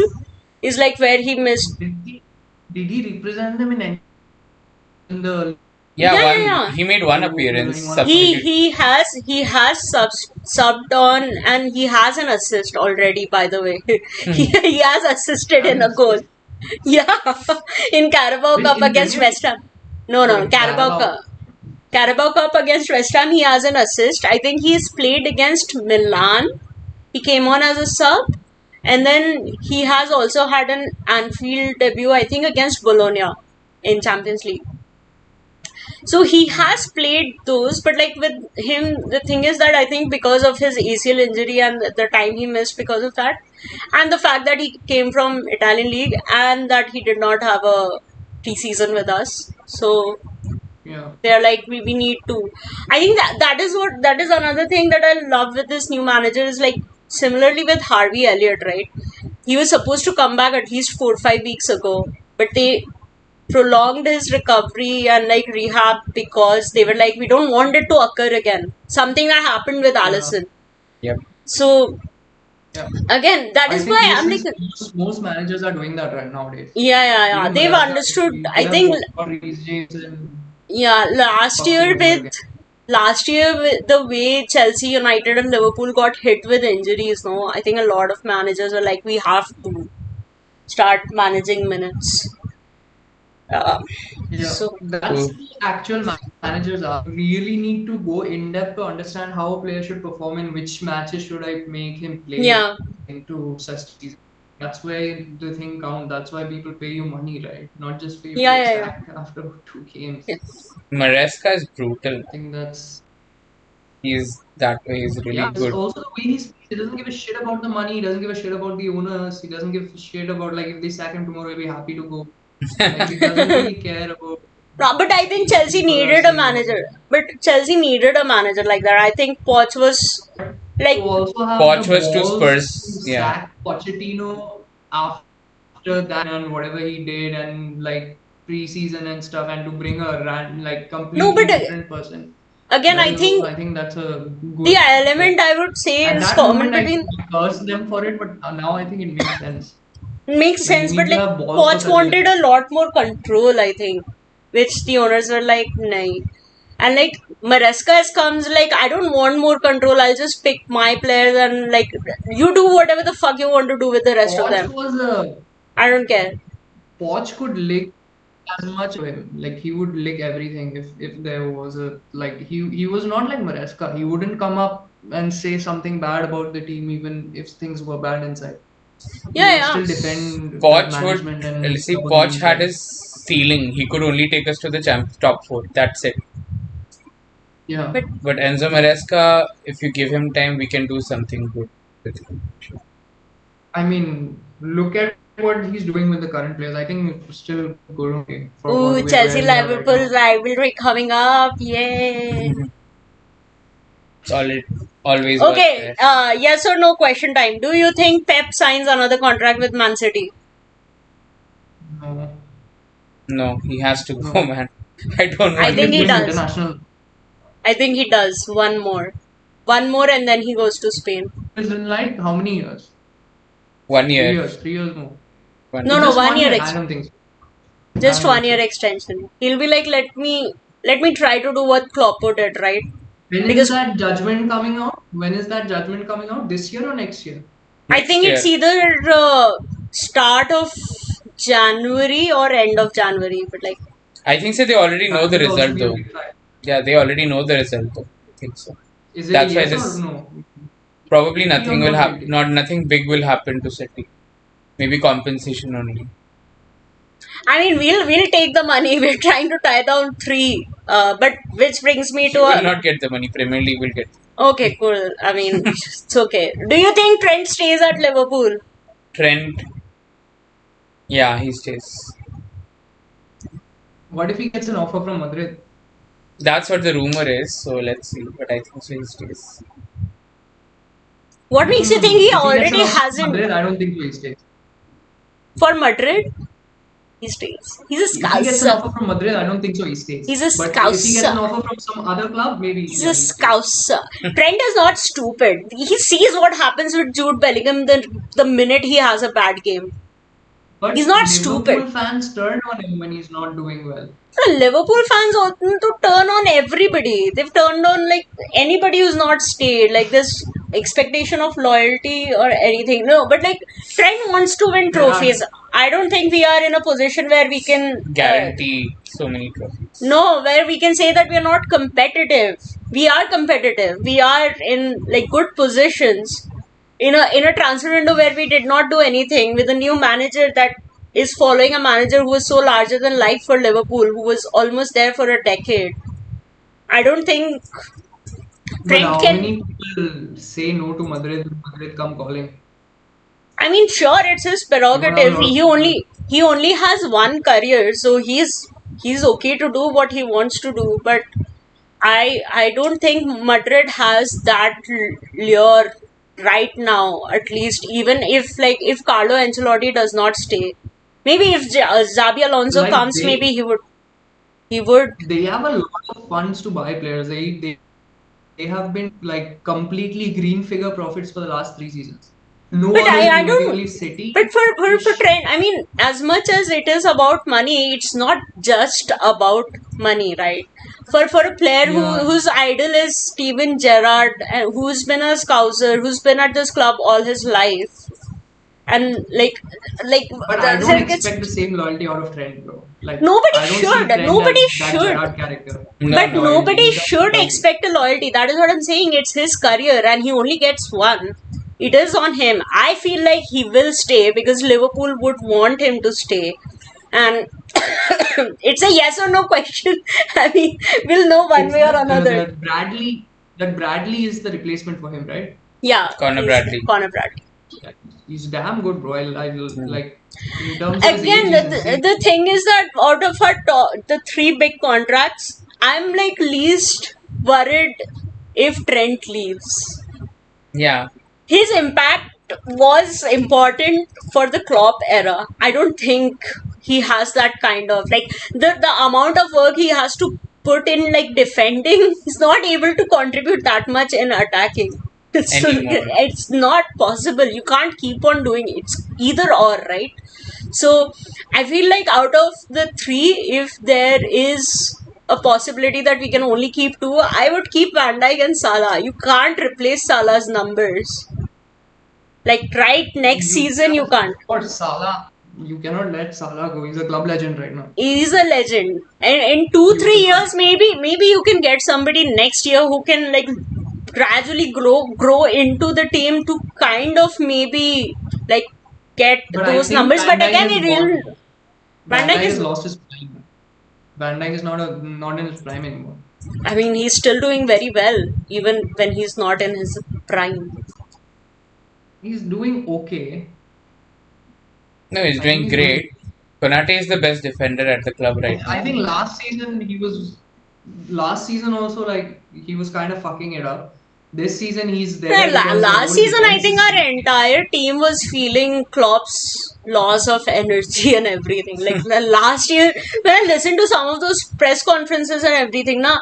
is like where he missed. Did he represent them in the Yeah. He made one appearance. He Substitute. He has subbed on, and he has an assist already, by the way. he has assisted in a goal. Yeah, in Carabao Which Cup in against Premier- West Ham. No, Wait, Carabao Cup. Carabao Cup against West Ham, he has an assist. I think he's played against Milan. He came on as a sub. And then he has also had an Anfield debut, I think, against Bologna in Champions League. So he has played those, but like with him, the thing is that I think because of his ACL injury and the time he missed because of that, and the fact that he came from Italian league and that he did not have a preseason with us, so Yeah. they're like we need to. I think that is another thing that I love with this new manager is like similarly with Harvey Elliott, right? He was supposed to come back at least 4 or 5 weeks ago, but they prolonged his recovery and like rehab because they were like we don't want it to occur again. Something that happened with Allison. Yep. So Yeah. again, that I is think why this I'm is- like most managers are doing that right nowadays. yeah. Even They've Malaysia, understood. we I have think got Reece James and yeah, last year with the way Chelsea United and Liverpool got hit with injuries, no, I think a lot of managers were like, we have to start managing minutes. Yeah, So that's the actual managers are. Really need to go in depth to understand how a player should perform in which matches should I make him play yeah, into such season. That's why the thing count. That's why people pay you money, right? Not just for you to Yeah, get yeah, yeah. sacked after 2 games. Yes. Maresca is brutal. I think that's He's that way. He's really yeah. It's good. also the way he speaks. He doesn't give a shit about the money. He doesn't give a shit about the owners. He doesn't give a shit about like if they sack him tomorrow, he'll be happy to go. Like he doesn't really care about. But I think Chelsea People are needed a saying manager. But Chelsea needed a manager like that. I think Poch was like To also have Poch the was to balls Spurs, to yeah. sack Pochettino after that and whatever he did and like preseason and stuff and to bring a completely but, different person. again. That I is think also, I think that's a good the element I would say at is that common moment I between cursed them for it, but now I think it makes sense. makes Like, you sense. need But to like have balls for Poch such a wanted thing. a lot more control. I think, which the owners were like, "Nahi." And like Maresca comes like, I don't want more control. I'll just pick my players and like you do whatever the fuck you want to do with the rest of Poch them. was a I don't care. Poch could lick as much of him. Like he would lick everything if there was a like he was not like Maresca. He wouldn't come up and say something bad about the team even if things were bad inside. He Yeah, would yeah. still defend that Poch management would and see. stuff on the Poch had inside. his ceiling. He could only take us to the top four. That's it. Yeah. But But Enzo Maresca, if you give him time, we can do something good with him. I mean, look at what he's doing with the current players. I think it's still good okay, for ooh, where Chelsea we are right Liverpool now. rivalry coming up. Yay. It's always was Okay, there. yes or no question time. Do you think Pep signs another contract with Man City? No. No, he has to go, No. man. I don't I want think him he to He's does. international. I think he does. One more. One more and then he goes to Spain. Is in like how many years? 1 3 year. years. 3 years more. No, Just 1 1 year year? I extra. don't think so. Just I don't 1 think year so. extension. He'll be like, let me try to do what Kloppo did, right? When is Because that judgment coming out? When is that judgment coming out? This year or next year? I Next think year. it's either start of January or end of January. But like, I think so. They already know That the will also result be a though. big factor. Yeah, they already know the result though. I think so. Is it That's why yes this or no? probably City or nothing will no happen. City? Nothing big will happen to City. Maybe compensation only. I mean, we'll take the money. We're trying to tie down 3. But which brings me We to will a not get the money. Premier League will get. okay, cool. I mean, it's okay. Do you think Trent stays at Liverpool? Trent. Yeah, he stays. What if he gets an offer from Madrid? That's what the rumor is. So let's see. But I think so he stays. What makes you think he If he gets an already offer from hasn't Madrid, I don't think he stays. for Madrid? He stays. He's a If he gets an scouser. offer from Madrid, I don't think so. He stays. He's a But if he gets an scouser. offer from some other club, maybe He's yeah, a he stays. scouser. Trent is not stupid. He sees what happens with Jude Bellingham the minute he has a bad game. But He's not Liverpool stupid. fans turn on him when he's not doing well. The Liverpool fans ought to turn on everybody. They've turned on like anybody who's not stayed. Like this expectation of loyalty or anything. No, but like Trent wants to win trophies. I don't think we are in a position where we can Guarantee so many trophies. no, where we can say that we are not competitive. We are competitive. We are in like good positions in a transfer window where we did not do anything with a new manager that is following a manager who was so larger than life for Liverpool, who was almost there for a decade. I don't think But Trent how can. many people say no to Madrid when Madrid come calling? I mean, sure, it's his You would have a prerogative. lot of He only has one career, so he's okay to do what he wants to do. But I don't think Madrid has that lure right now. At least, even if Carlo Ancelotti does not stay, maybe if Xabi Alonso like comes, maybe he would. they have a lot of funds to buy players. They have been like completely green figure profits for the last 3 seasons. No But one is I leaving. don't. Only City But for ish. Trent, I mean, as much as it is about money, it's not just about money, right? For a player Yeah. whose idol is Steven Gerrard, who's been a scouser, who's been at this club all his life, and like But I don't there gets expect the same loyalty out of Trent, bro. Like nobody I don't see should. Trent Nobody as that should. Gerrard character. No, But no. nobody Loyalty. should expect a loyalty. That is what I'm saying. It's his career and he only gets one. It is on him. I feel like he will stay because Liverpool would want him to stay. And it's a yes or no question. I mean, we'll know one It's way or that, another. that Bradley is the replacement for him, right? Yeah. Conor he's Bradley. Conor Bradley. Yeah, he's damn good, bro. I like in terms of his Again, age, he's insane. the thing is that out of the three big contracts, I'm like least worried if Trent leaves. Yeah. His impact was important for the Klopp era. I don't think he has that kind of like the amount of work he has to put in like defending. He's not able to contribute that much in attacking. Anymore. It's not possible. You can't keep on doing it. It's either or, right? So I feel like out of the three, if there is a possibility that we can only keep two, I would keep Van Dijk and Salah. You can't replace Salah's numbers. Like right next season, you can't. Or Salah, you cannot let Salah go. He's a club legend right now. He's a legend, and in 2-3 years, maybe you can get somebody next year who can like gradually grow into the team to kind of maybe like get But I those think numbers. Van But Dijk again, has it will. gone. Van Van Dijk Dijk is. has lost his prime. Van Dijk is not in his prime anymore. I mean, he's still doing very well, even when he's not in his prime. He's doing okay. No, he's I doing think he's great. Konate is the best defender at the club right I now. think last season also like he was kind of fucking it up. This season he's there because the Last whole season, I defense think is- our entire team was feeling Klopp's loss of energy and everything. Like the last year, when I listened to some of those press conferences and everything, na,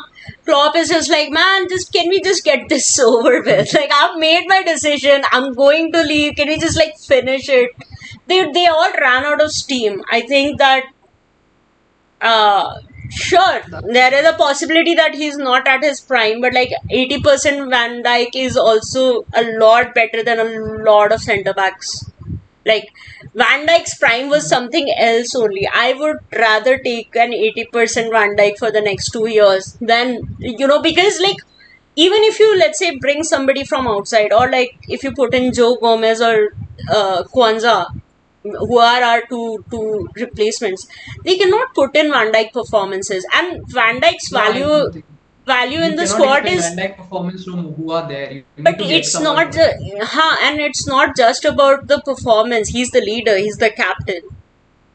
Klopp is just like, man, can we just get this over with? Like, I've made my decision. I'm going to leave. Can we just like finish it? They all ran out of steam. I think that sure, there is a possibility that he's not at his prime, but like 80% Van Dijk is also a lot better than a lot of centre backs. Like Van Dijk's prime was something else only. I would rather take an 80% Van Dijk for the next 2 years than because like even if you let's say bring somebody from outside or like if you put in Joe Gomez or Kwanzaa, who are our two replacements, they cannot put in Van Dijk performances, and Van Dijk's No, I value don't think- in the you squad cannot is. expect Van Dijk performance from who are there. You need But to get it's someone not from there. and it's not just about the performance. He's the leader. He's the captain.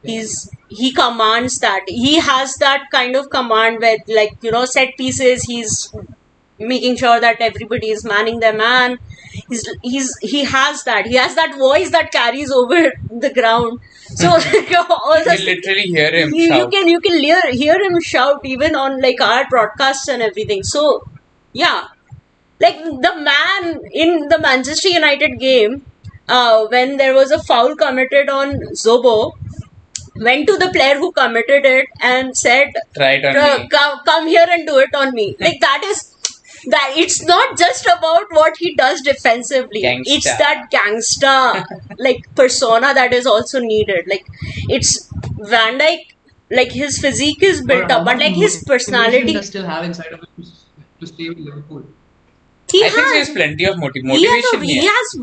He commands that. He has that kind of command where like set pieces. He's making sure that everybody is manning their man. He has that. He has that voice that carries over the ground. So all You those literally hear him you shout. can hear him shout even on like our broadcasts and everything. So yeah, like the man in the Manchester United game, when there was a foul committed on Zobo, went to the player who committed it and said, Try it on me. come here and do it on me." Like that is that it's not just about what he does defensively. Gangsta. It's that gangsta like persona that is also needed. Like it's Van Dijk, like his physique is built how up, but much like his motivation personality, does still have inside of him to stay with Liverpool? he I think has. there's plenty of He motivation he here. has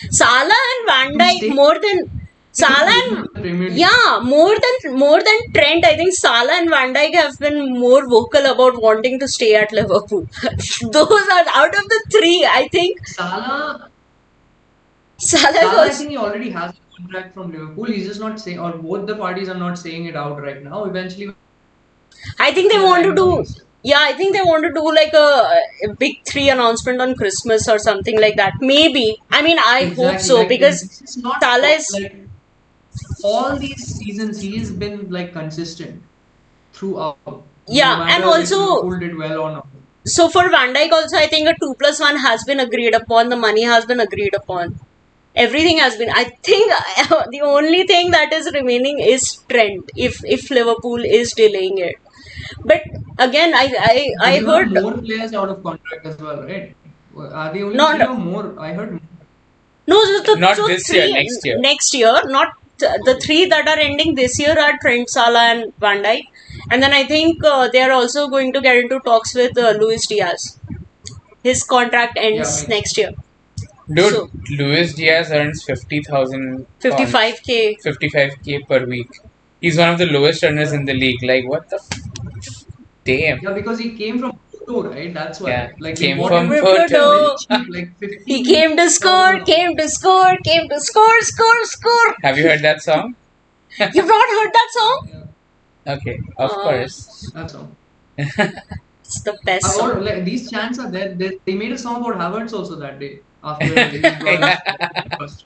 Salah and Van To Dijk stay more than Salah in and the Premier League. yeah, more than Trent. I think Salah and Van Dijk have been more vocal about wanting to stay at Liverpool. Those are out of the three. I think Salah, Salah is Salah, I also. think he already has a contract from Liverpool. He's just not saying, or both the parties are not saying it out right now. Eventually, I think they when the want to time do. comes. Yeah, I think they want to do like a big three announcement on Christmas or something like that. Maybe. I mean, I hope Exactly. so Like because this is not Salah is. like all these seasons he's been like consistent throughout. Yeah, No and matter if also. Liverpool did well or not. So for Van Dijk also, I think a 2+1 has been agreed upon. The money has been agreed upon. Everything has been. I think the only thing that is remaining is Trent. If Liverpool is delaying it, but again, But I you have heard more players out of contract as well, right? Are they only not three or more? I heard. no Not so this year, three next year. next year. Not the three that are ending this year are Trent, Salah, and Van Dijk, and then I think they are also going to get into talks with Luis Diaz. His contract ends makes next year. Dude, So Luis Diaz earns 50,000 55K. 55K per week. He's one of the lowest earners in the league. Like, what the damn? Yeah, because he came from Porto, right? That's why. Yeah, Like came they bought from him Porto. very cheap, like 15. He came to score, came to score, came to score, score. Have you heard that song? You've not heard that song? Yeah, Okay, of course. that's all. It's the best Or, song. like, these chants are there. They made a song about Havertz also that day after he got first.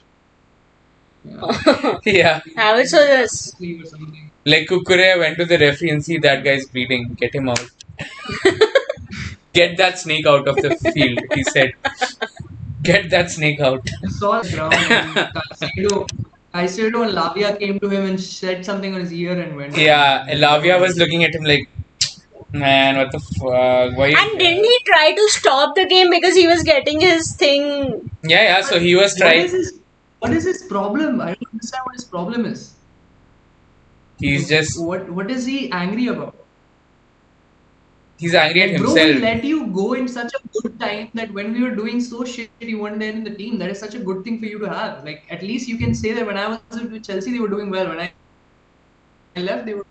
Yeah, Yeah. Havertz was sleep or something. Like Kukure went to the referee and see that guy's bleeding. Get him out. Get that snake out of the field, he said. Get that snake out. You saw the ground and Caicedo and Lavia came to him and said something on his ear and went. Yeah, Lavia was looking at him like, man, what the fuck? Why? and didn't he try to stop the game because he was getting his thing? Yeah. So he was What trying. is his problem? I don't understand what his problem is. He's just. What is he angry about? He's angry at Bro, we himself. let you go in such a good time that when we were doing so shit, you weren't there in the team. That is such a good thing for you to have. Like, at least you can say that when I was with Chelsea, they were doing well. When I left, they were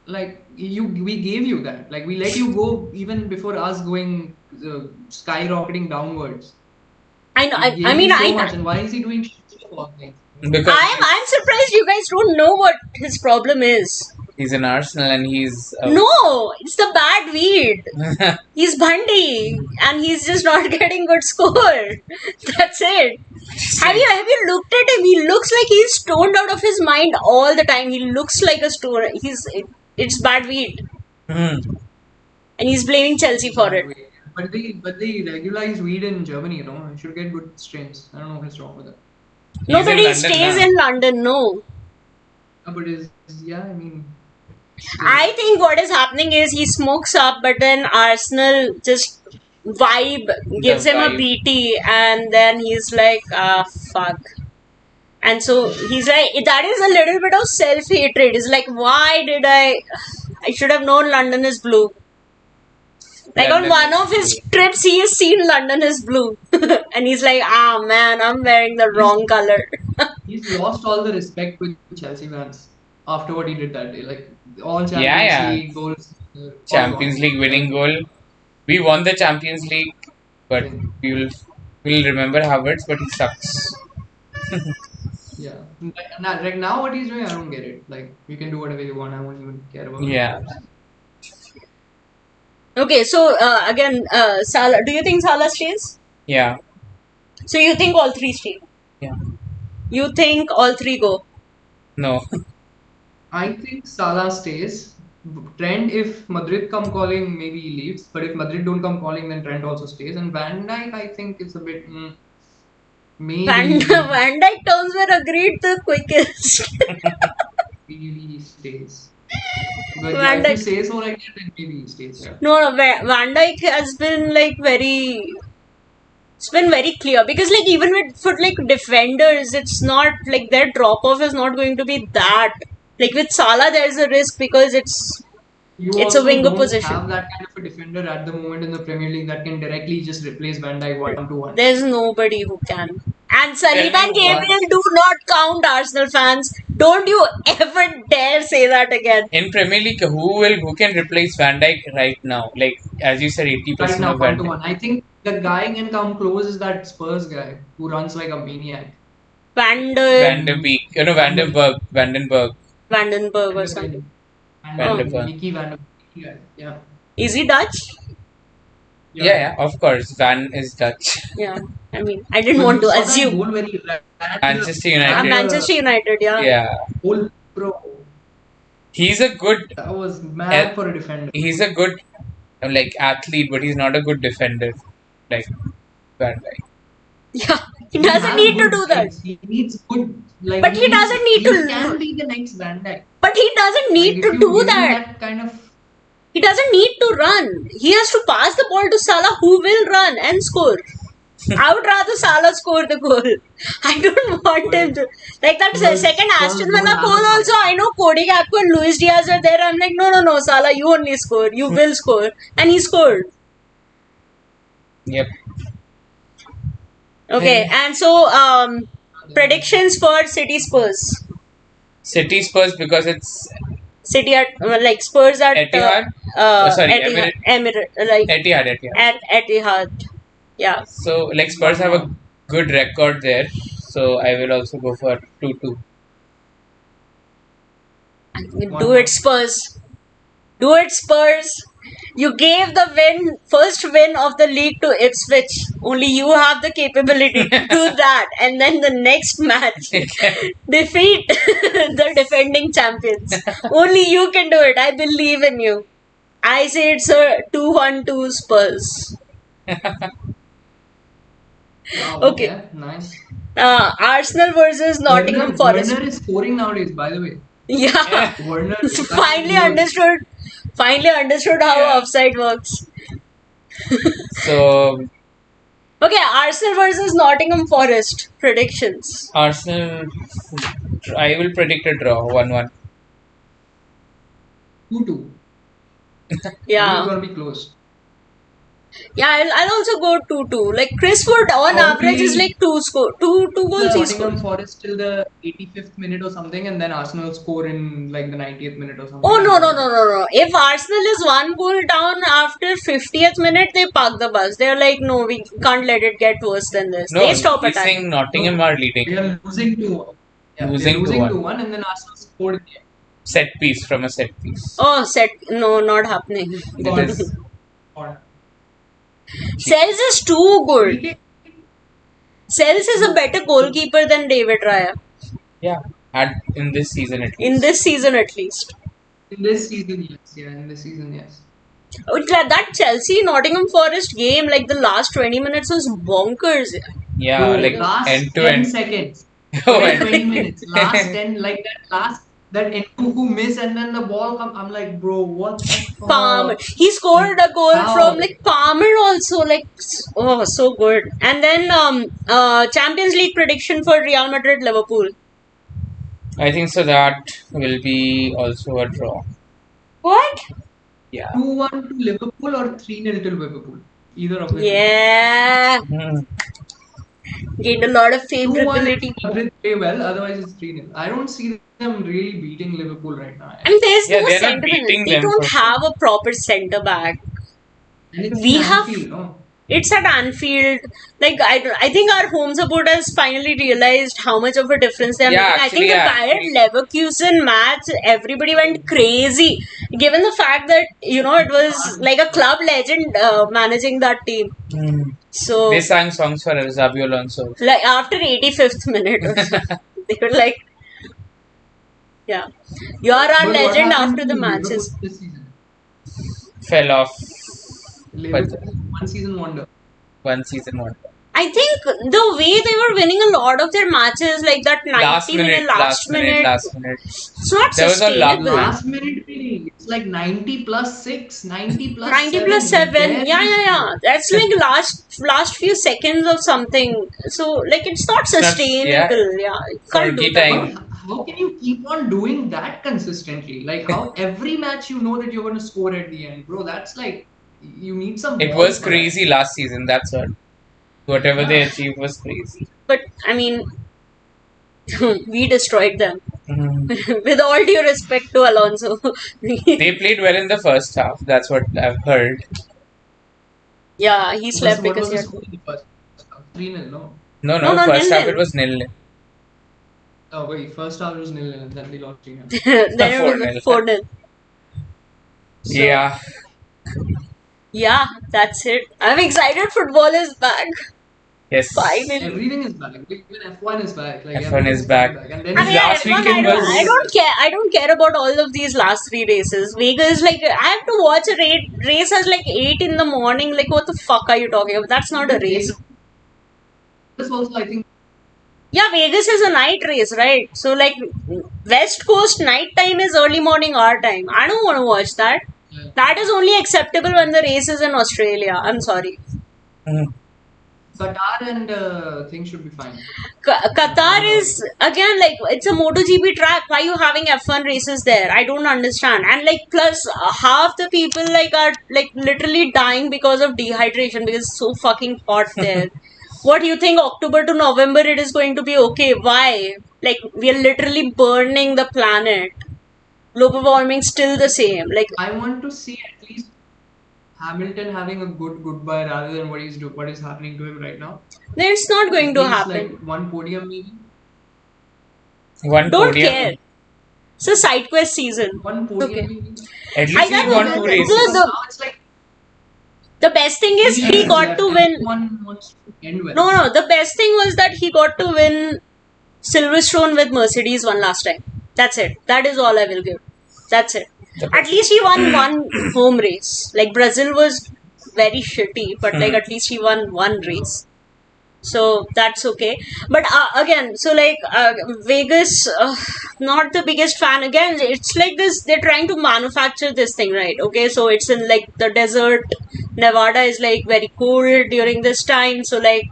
like we gave you that. Like, we let you go even before us going skyrocketing downwards. I know. We gave I mean, you so much, and why is he doing shit of all things? Because I'm surprised you guys don't know what his problem is. he's in Arsenal and he's. No, it's the bad weed. He's Bundy, and he's just not getting good score. That's it. Have you looked at him? He looks like he's stoned out of his mind all the time. He looks like a stoner. It's bad weed, Hmm. and he's blaming Chelsea for it. But they regularize weed in Germany, you know. You should get good strains. I don't know what's wrong with that. Nobody London stays now. in London. No. But I mean, I think what is happening is he smokes up, but then Arsenal just vibe gives him a vibe. BT, and then he's like, fuck. And so he's like, that is a little bit of self hatred. It's like, why did I should have known London is blue. Like on London one is of his blue. trips, he has seen London is blue. And he's like, man, I'm wearing the wrong color. he's lost all the respect with Chelsea fans after what he did that day. Like all Champions Yeah. League goals. all Champions gone. League winning goal. We won the Champions League, but we'll remember Havertz, but he sucks. Yeah. Like now, what he's doing, I don't get it. Like you can do whatever you want. I won't even care about. Yeah. Okay, so again, Salah. Do you think Salah stays? Yeah. So you think all three stay? Yeah. You think all three go? No. I think Salah stays. Trent, if Madrid come calling, maybe he leaves. But if Madrid don't come calling, then Trent also stays. And Van Dijk, I think it's a bit maybe Van Dijk terms were agreed the quickest. maybe he stays. But yeah, Van if you Dijk. say so like that, then maybe he stays. Yeah. No, Van Dijk has been like very. It's been very clear because like even with for like defenders, it's not like their drop off is not going to be that. Like with Salah, there's a risk because it's You a also winger don't position. have that kind of a defender at the moment in the Premier League that can directly just replace Van Dijk 1-to-1. There's nobody who can. And Saliba Tell and me what- Gabriel do not count, Arsenal fans. Don't you ever dare say that again. In Premier League, who can replace Van Dijk right now? Like as you said, 80% Right now, of Van 1-to-one. Dijk. I think the guy can come close is that Spurs guy who runs like a maniac. Van der Beek, Vandenberg. Vandenberg or something. Van der Beek. Mickey Van der Beek guy. Yeah. Is he Dutch? Yeah, of course. Van is Dutch. Yeah. I mean, I didn't But want you to saw that assume. goal where he ran Manchester the- United. Manchester United, yeah. Yeah, Goal, bro. he's a good. That was mad Yeah. for a defender. He's a good like athlete, but he's not a good defender. Like Van Dijk. Yeah. He He doesn't has need to good do that. legs. He needs good. Like, But he doesn't need to- He can be the next Van Dijk. But he doesn't need Like, to if you do give him that. kind of. He doesn't need to run. He has to pass the ball to Salah, who will run and score. I would rather Salah score the goal. I don't want him to. Like that Because second Spurs Aston don't Villa have goal a also, I know Cody Gakpo and Luis Diaz are there. I'm like, no, Salah, you only score. You will score. And he scored. Yep. Okay, and so predictions for City Spurs. City Spurs because it's City at like Spurs at Etihad. Sorry, Etihad, like Etihad. at Etihad. Yeah. So like Spurs have a good record there. So I will also go for 2-2. Do it, Spurs. Do it, Spurs. You gave the first win of the league to Ipswich. Only you have the capability to do that. And then the next match, defeat the defending champions. Only you can do it. I believe in you. I say it's a 2-1 to Spurs. Wow, Okay. Nice. Arsenal versus Nottingham Forest. Werner is scoring nowadays, by the way. Yeah. Werner. Finally understood how Yeah. offside works. So Okay, Arsenal versus Nottingham Forest predictions. Arsenal, I will predict a draw 1-1. 2-2. It's Yeah, gonna be close. I'll also go 2-2. Like Chris Wood on Probably- average is like two goals he Nottingham scores. Forest till the 85th minute or something, and then Arsenal score in like the 90th minute or something. Oh no! If Arsenal is one goal down after 50th minute, they park the bus. They're like, no, we can't let it get worse than this. No, They stop he's attacking. saying Nottingham are leading. They are losing 2-1. Yeah, Losing they're losing 2-1. 2-1, and then Arsenal scored in the end. Set piece from a set piece. Oh, no, not happening. It is. Sells is too good. Sells is a better goalkeeper than David Raya. Yeah. In this season at least. In this season, at least. In this season, yes. Yeah, in this season, yes. That Chelsea Nottingham Forest game, like the last 20 minutes, was bonkers. Yeah, Bro, like last end to 10 end. seconds. Oh, Like and- 20 minutes. Last 10, like that Nkunku miss, and then the ball come. I'm like, bro, what the fuck? Palmer. He scored a goal How? from like Palmer also, like oh so good. And then Champions League prediction for Real Madrid Liverpool. I think so that will be also a draw. What? Yeah. 2-1 to Liverpool or 3-0 to Liverpool. Either of them. Yeah. Hmm. Gained a lot of 2-1 favorability. Madrid play well, otherwise it's 3-0. I don't see them really beating Liverpool right now. I mean, there's Yeah, no they're not centre. beating They them don't for have a proper centre back. And it's We have- Anfield, no? It's at Anfield. Like I think our home supporters finally realized how much of a difference they're Yeah, making. I think actually, the Bayer Leverkusen match, everybody went crazy, given the fact that it was like a club legend managing that team. So They sang songs for Xabi Alonso. like after 85th minute, or so, they were like, Yeah. You are our But what legend happened after to the Liverpool matches. this season? Fell off. But Liverpool, one season wonder. one season one. I think the way they were winning a lot of their matches, like that 90-minute last minute, Last minute. it's not There was a luck, sustainable. man. Last minute winning. It's like 90 plus 6, 90 plus 90 plus 7. You 7, dare yeah, to yeah, yeah, score. that's like last few seconds of something, so like it's not It's not, yeah, sustainable. Yeah, you can't do Fergie that. time. But how can you keep on doing that consistently? Like how every match you know that you're going to score at the end, bro. That's like you need some It balls was for that. crazy last season, that's what. Whatever they Yeah. achieved was crazy. But I mean, we destroyed them. Mhm. With all due respect to Alonso. They played well in the first half, that's what I've heard. Yeah, he slept What because was he the had. score in the first half? 3-0, no? No, No, no, no, first nil half it nil. was nil. Oh wait, first half was 0-0 and then they lost 3-0. Then it 4 was 0. 4-0. So Yeah. yeah, that's it. I'm excited. Football is back. Yes. Finally. Everything is back. Even F1 is back. Like F1 everything is is coming back. back. And then I mean, we yeah, Last F1, weekend I was. don't care. I don't care about all of these last 3 races. Vegas, like, I have to watch a race at like 8 in the morning. Like, what the fuck are you talking about? That's not a even race. Vegas also, I think. Yeah, Vegas is a night race, right? So, like, West Coast night time is early morning our time. I don't want to watch that. Yeah. That is only acceptable when the race is in Australia. I'm sorry. Mhm. Qatar and things should be fine. Qatar is again like it's a MotoGP track. Why are you having F1 races there? I don't understand. And like plus half the people like are like literally dying because of dehydration because it's so fucking hot there. What do you think? October to November it is going to be okay? Why? Like we are literally burning the planet. Global warming still the same. Like I want to see at least Hamilton having a good goodbye rather than what is happening to him right now. it's not going At to least like happen. one podium maybe. One Don't podium. care. It's a side quest season. One Okay. podium maybe. At I least he got won That, two that, races. because the now it's like the best thing is 3 he races got left to and win. everyone wants to end well. No, the best thing was that he got to win Silverstone with Mercedes one last time. That's it. That is all I will give. That's it. At least he won one home race. Like Brazil was very shitty, but like at least he won one race. So that's okay. But again, so like Vegas, not the biggest fan. Again, it's like this. They're trying to manufacture this thing, right? Okay, so it's in like the desert. Nevada is like very cold during this time. So like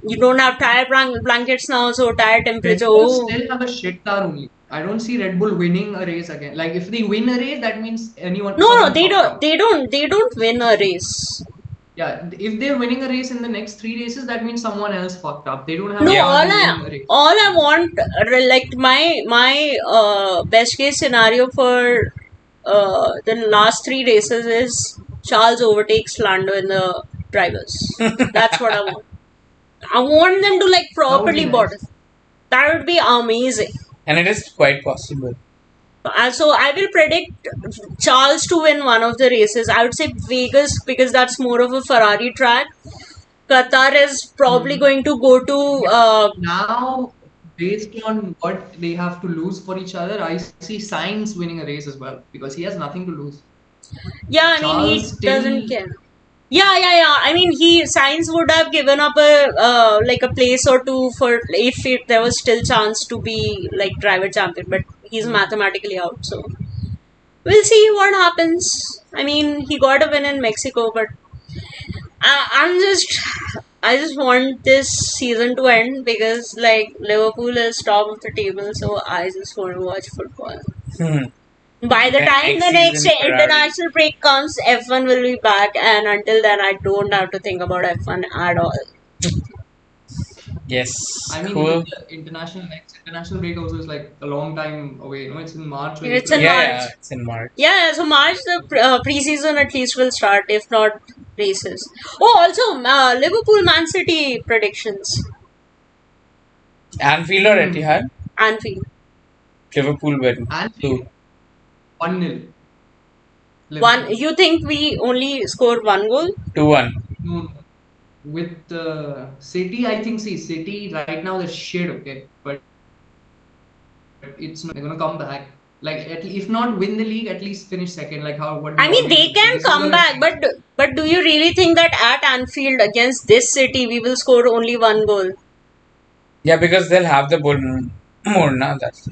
you don't have tire blankets now. So tire Red temperature. Bull Oh still have a shit car only. I don't see Red Bull winning a race again. Like if they win a race, that means no, someone they fucked don't. up. They don't win a race. Yeah, if they're winning a race in the next 3 races, that means someone else fucked up. They don't have No, a Yeah. car to win a race. all I want, like my best case scenario for the last 3 races is Charles overtakes Lando in the drivers. That's what I want. I want them to like That would be properly nice. bottom. That would be amazing. And it is quite possible. So I will predict Charles to win one of the races. I would say Vegas because that's more of a Ferrari track. Qatar is probably going to go to Now, based on what they have to lose for each other, I see Sainz winning a race as well because he has nothing to lose. yeah, I mean, he Charles doesn't still, care. Yeah. I mean, Science would have given up a like a place or two for if there was still chance to be like driver champion, but he's mathematically out. So we'll see what happens. I mean, he got a win in Mexico, but I just want this season to end because like Liverpool is top of the table, so I just want to watch football. Hmm. By the Then time next the next season, Ferrari. international break comes, F1 will be back, and until then, I don't have to think about F1 at all. Yes. I mean, Cool. even the next international break also is like a long time away. You know, it's in March or It's April. in Yeah, March. yeah, it's in March. Yeah, so March the preseason at least will start, if not races. Oh, also Liverpool Man City predictions. Anfield or Etihad? Anfield. Liverpool win. Anfield, 1-0. One. You think we only score one goal? 2-1. No, no. With City, I think, City right now they're shit, okay? But it's not, they're gonna come back. Like if not win the league, at least finish second. Like how what? I mean, they always do. can This is come gonna back, change. but do you really think that at Anfield against this city we will score only one goal? Yeah, because they'll have the ball more now. That's the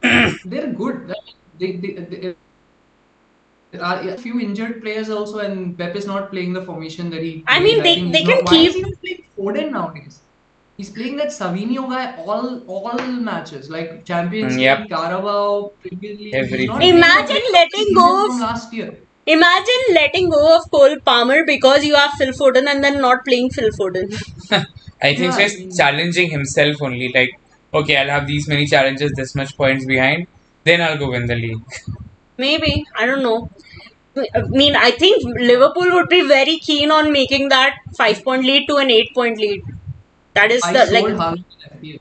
thing. They're good. They are a few injured players also, and Pep is not playing the formation that he I plays. mean, I think they he's can not. Why is keep. he even playing Foden nowadays? He's playing that Savinho guy all matches, like Champions Yep, League, Carabao, Premier League. He's not everything. playing the Imagine player of the letting season go of. from last year. Imagine letting go of Cole Palmer because you have Phil Foden and then not playing Phil Foden. I think Yeah, so. I He's mean, challenging himself only. Like, okay, I'll have these many challenges, this much points behind, then I'll go win the league. Maybe, I don't know. I mean, I think Liverpool would be very keen on making that 5 point lead to an 8 point lead. That is I the sold like, Haaland in FPL.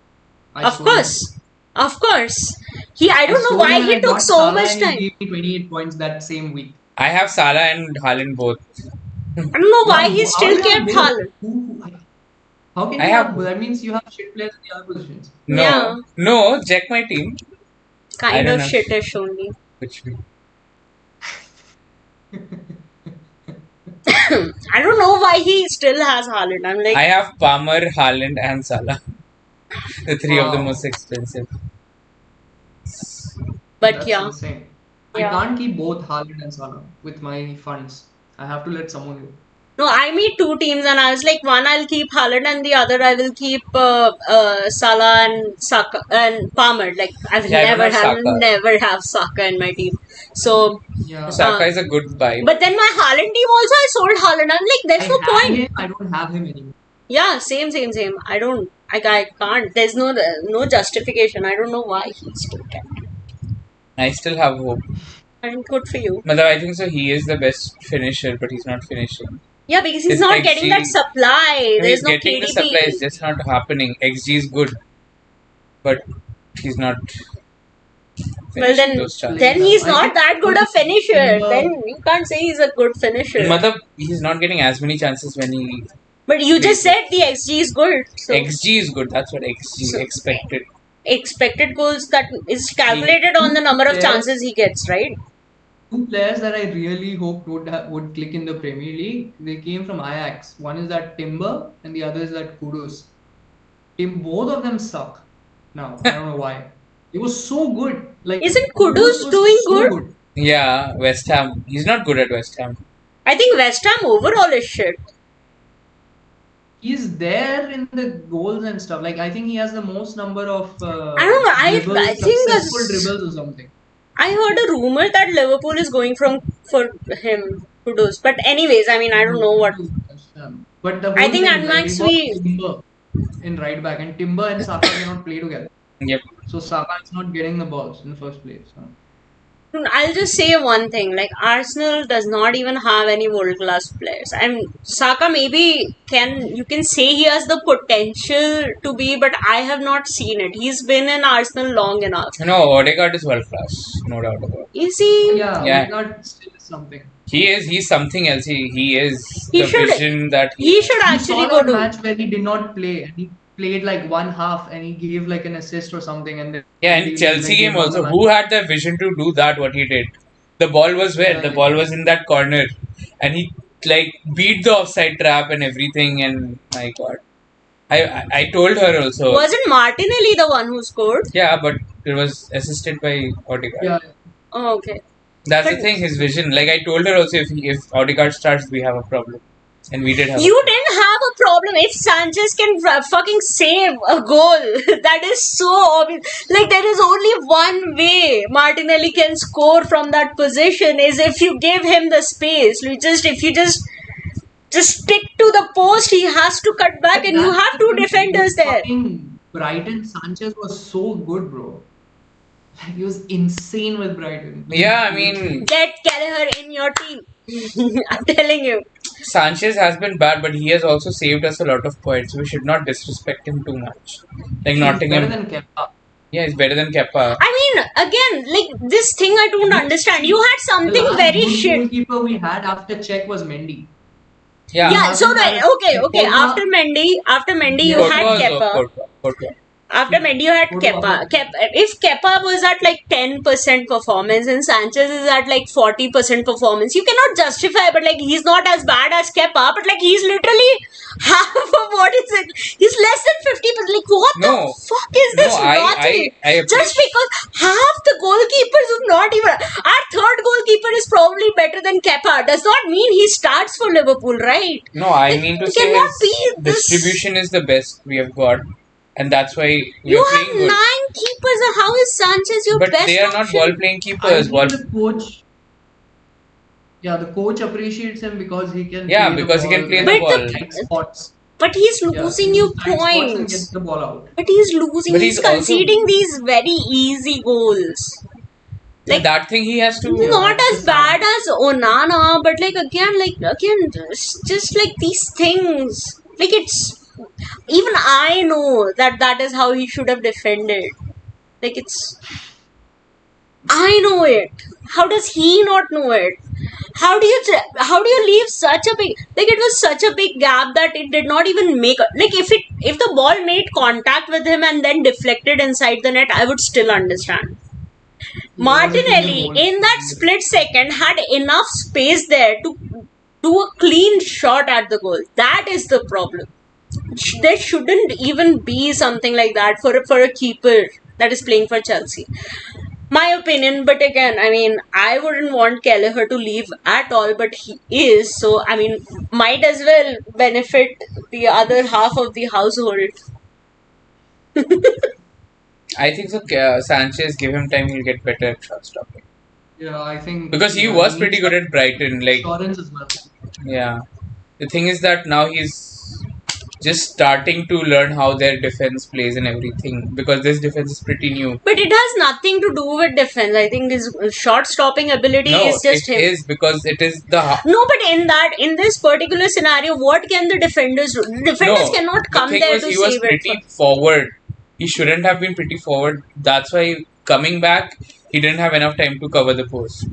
I of sold him. course, of course. I I don't know sold why him and he I took got so Salah much and he time. gave me 28 points that same week. I have Salah and Haaland both. I don't know why Yeah, he how do still you have kept both? Haaland. How can I you have have? That means you have shit players in the other positions. Yeah, no. Check my team. I kind don't of know shitish only. which way. I don't know why he still has Haaland. I'm like, I have Palmer, Haaland, and Salah. The three of the Wow, most expensive. but that's yeah, insane. I yeah. can't keep both Haaland and Salah with my funds. I have to let someone go. No, I made two teams and I was like, one I'll keep Haaland and the other I will keep Salah and Saka and Palmer. Like I've Yeah, I don't have Saka. never have Saka in my team. So, Yeah, Saka is a good buy. but then my Haaland team also I sold Haaland. I'm like, I there's no had point. him. I don't have him anymore. Yeah, same. I don't. I can't. There's no justification. I don't know why he's still kept. I still have hope. And good for you. Matlab, I think so. He is the best finisher, but he's not finishing. Yeah, because he's His not getting that XG supply. He's There's no getting the supply. It's KDB. just not happening. XG is good, but he's not Well, finishing those chances. then he's I not think that good a finisher. Timber- Then you can't say he's a good finisher. Matlab, he's not getting as many chances when he. But you just said the XG is good. So XG is good. That's what XG So- expected. expected goals that is calculated on the number of Yes. chances he gets, right? Two players that I really hoped would click in the Premier League. They came from Ajax. One is that Timber, and the other is that Kudus. Both of them suck. Now I don't know why. It was so good. Like Isn't Kudus was doing so good? Yeah, West Ham. He's not good at West Ham. I think West Ham overall is shit. He's there in the goals and stuff. Like I think he has the most number of I don't know, I think successful that's- dribbles or something. I heard a rumor that Liverpool is going for him Kudus. But anyways, I mean I don't know what. But the I whole think thing at is, max they bought we- Timber in right back, and Timber and Saka cannot play together. Yep. So Saka is not getting the balls in the first place. I'll just say one thing: like Arsenal does not even have any world-class players. And Saka maybe you can say he has the potential to be, but I have not seen it. He's been in Arsenal long enough. No, Odegaard is world class. No doubt about it. Is he? Yeah, Yeah. Odegaard still is something. He's something else. He is He the should- vision that He should You actually saw go that to. match where he did not play, and he played like one half, and he gave like an assist or something, and then Yeah, they- in Chelsea like, game they won also, the who match. had the vision to do that? What he did, the ball was where? The Exactly. ball was in that corner, and he like beat the offside trap and everything. And my God, I told her also. Wasn't Martinelli the one who scored? Yeah, but it was assisted by Odegaard. Yeah, Oh, okay. That's the But- thing. His vision. Like I told her also, if Odegaard starts, we have a problem, and we did have. You didn't have a problem if Sanchez can fucking save a goal. That is so obvious. Like there is only one way Martinelli can score from that position is if you give him the space. If you just stick to the post, he has to cut back, and you have two defenders there. Fucking Brighton Sanchez was so good, bro. Like, he was insane with Brighton. Yeah, I mean, Get Kelleher in your team. I'm telling you. Sanchez has been bad, but he has also saved us a lot of points. We should not disrespect him too much. Like He's Nottingham. better than Kepa. Yeah, he's better than Kepa. I mean, again, like this thing I don't understand. You had The something last very good shit. goalkeeper we had after Czech was Mendy. Yeah. Yeah, so Hasn't that had- okay. Courtois- after Mendy, you Courtois had also, Kepa. Courtois. After Mendy, you had Kepa. If Kepa was at like 10% performance and Sanchez is at like 40% performance, you cannot justify, but like he's not as bad as Kepa, but like he's literally half of what is it? He's less than 50%. Like, what the fuck is this logic? Just because half the goalkeepers who not even. Our third goalkeeper is probably better than Kepa does not mean he starts for Liverpool, right? No, I mean to say his distribution is the best we have got. And that's why we are playing good. You have 9 keepers. How is Sanchez your best But they are not option? ball-playing keepers. The coach, the coach appreciates him because he can. Yeah, because he can play the ball. Spots. But he's losing you points. And gets the ball out. But he's losing. But he's conceding these very easy goals. Like that thing he has to. Not as bad as Onana, but like again, just like these things. Like it's. Even I know that is how he should have defended. Like it's. I know it. How does he not know it? How do you leave such a big, like it was such a big gap that it did not even make, like if the ball made contact with him and then deflected inside the net, I would still understand. Martinelli in that split second had enough space there to do a clean shot at the goal. That is the problem. There shouldn't even be something like that for a keeper that is playing for Chelsea. My opinion, but again, I mean, I wouldn't want Kelleher to leave at all, but he is, so I mean, might as well benefit the other half of the household. I think so. Sanchez, give him time, he'll get better at shot stopping. Yeah, I think because he was pretty good at Brighton, like. As well. Yeah, the thing is that now he's just starting to learn how their defense plays and everything, because this defense is pretty new. But it has nothing to do with defense. I think his shot stopping ability is just him. It is because it is the. No, but in this particular scenario, what can the defenders do? The defenders cannot come there to save it. He was pretty forward. He shouldn't have been pretty forward. That's why coming back, he didn't have enough time to cover the post.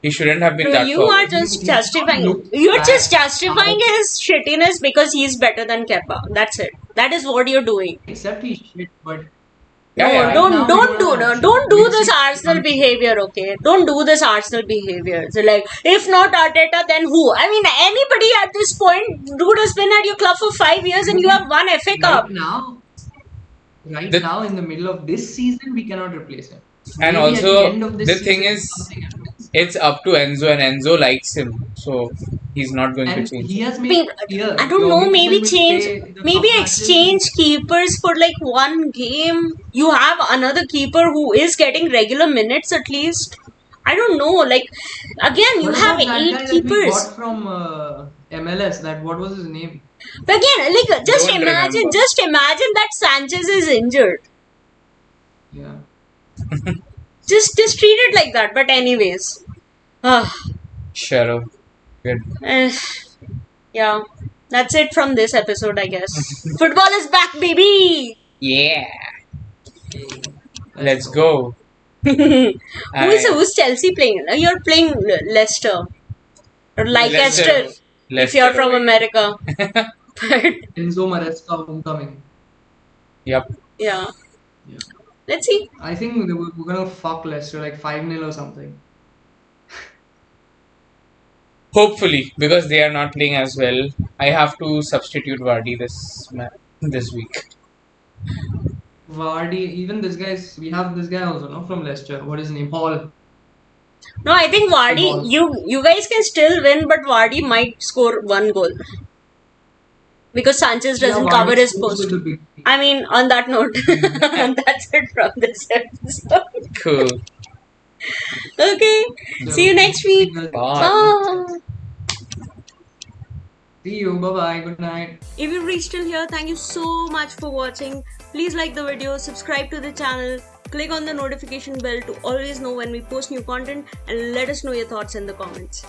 He shouldn't have been that forward. You are just justifying. You're just justifying his shittiness because he's better than Kepa. That's it. That is what you're doing. Except he's shit, but. Don't do this Arsenal behavior, okay? Don't do this Arsenal behavior. So like, if not Arteta, then who? I mean, anybody at this point, dude has been at your club for 5 years and you have won FA Cup. Right now, in the middle of this season, we cannot replace him. And also, the thing is, it's up to Enzo, and Enzo likes him, so he's not going to change. He has made I don't know, maybe exchange keepers for like one game. You have another keeper who is getting regular minutes at least. I don't know, like again, you have 8 keepers. We got from MLS. What was his name? But again, like just imagine that Sanchez is injured. Yeah. just treat it like that. But anyways, Sure. Good. Yeah, that's it from this episode, I guess. Football is back, baby. Yeah. Let's go. Who's Chelsea playing? You're playing Leicester. Or Leicester. If you're from America. Enzo Maresca homecoming. Yep. Yeah. Let's see. I think we're gonna fuck Leicester like 5-0 or something. Hopefully, because they are not playing as well. I have to substitute Vardy this week. Vardy, even this guy's. We have this guy also, no, from Leicester. What is his name? Paul. No, I think Vardy. You guys can still win, but Vardy might score 1 goal. Because Sanchez doesn't cover his post. I mean, on that note, that's it from this episode. Cool. Okay. See you next week. Bye. See you. Bye-bye. Good night. If you reached till here, thank you so much for watching. Please like the video, subscribe to the channel, click on the notification bell to always know when we post new content, and let us know your thoughts in the comments.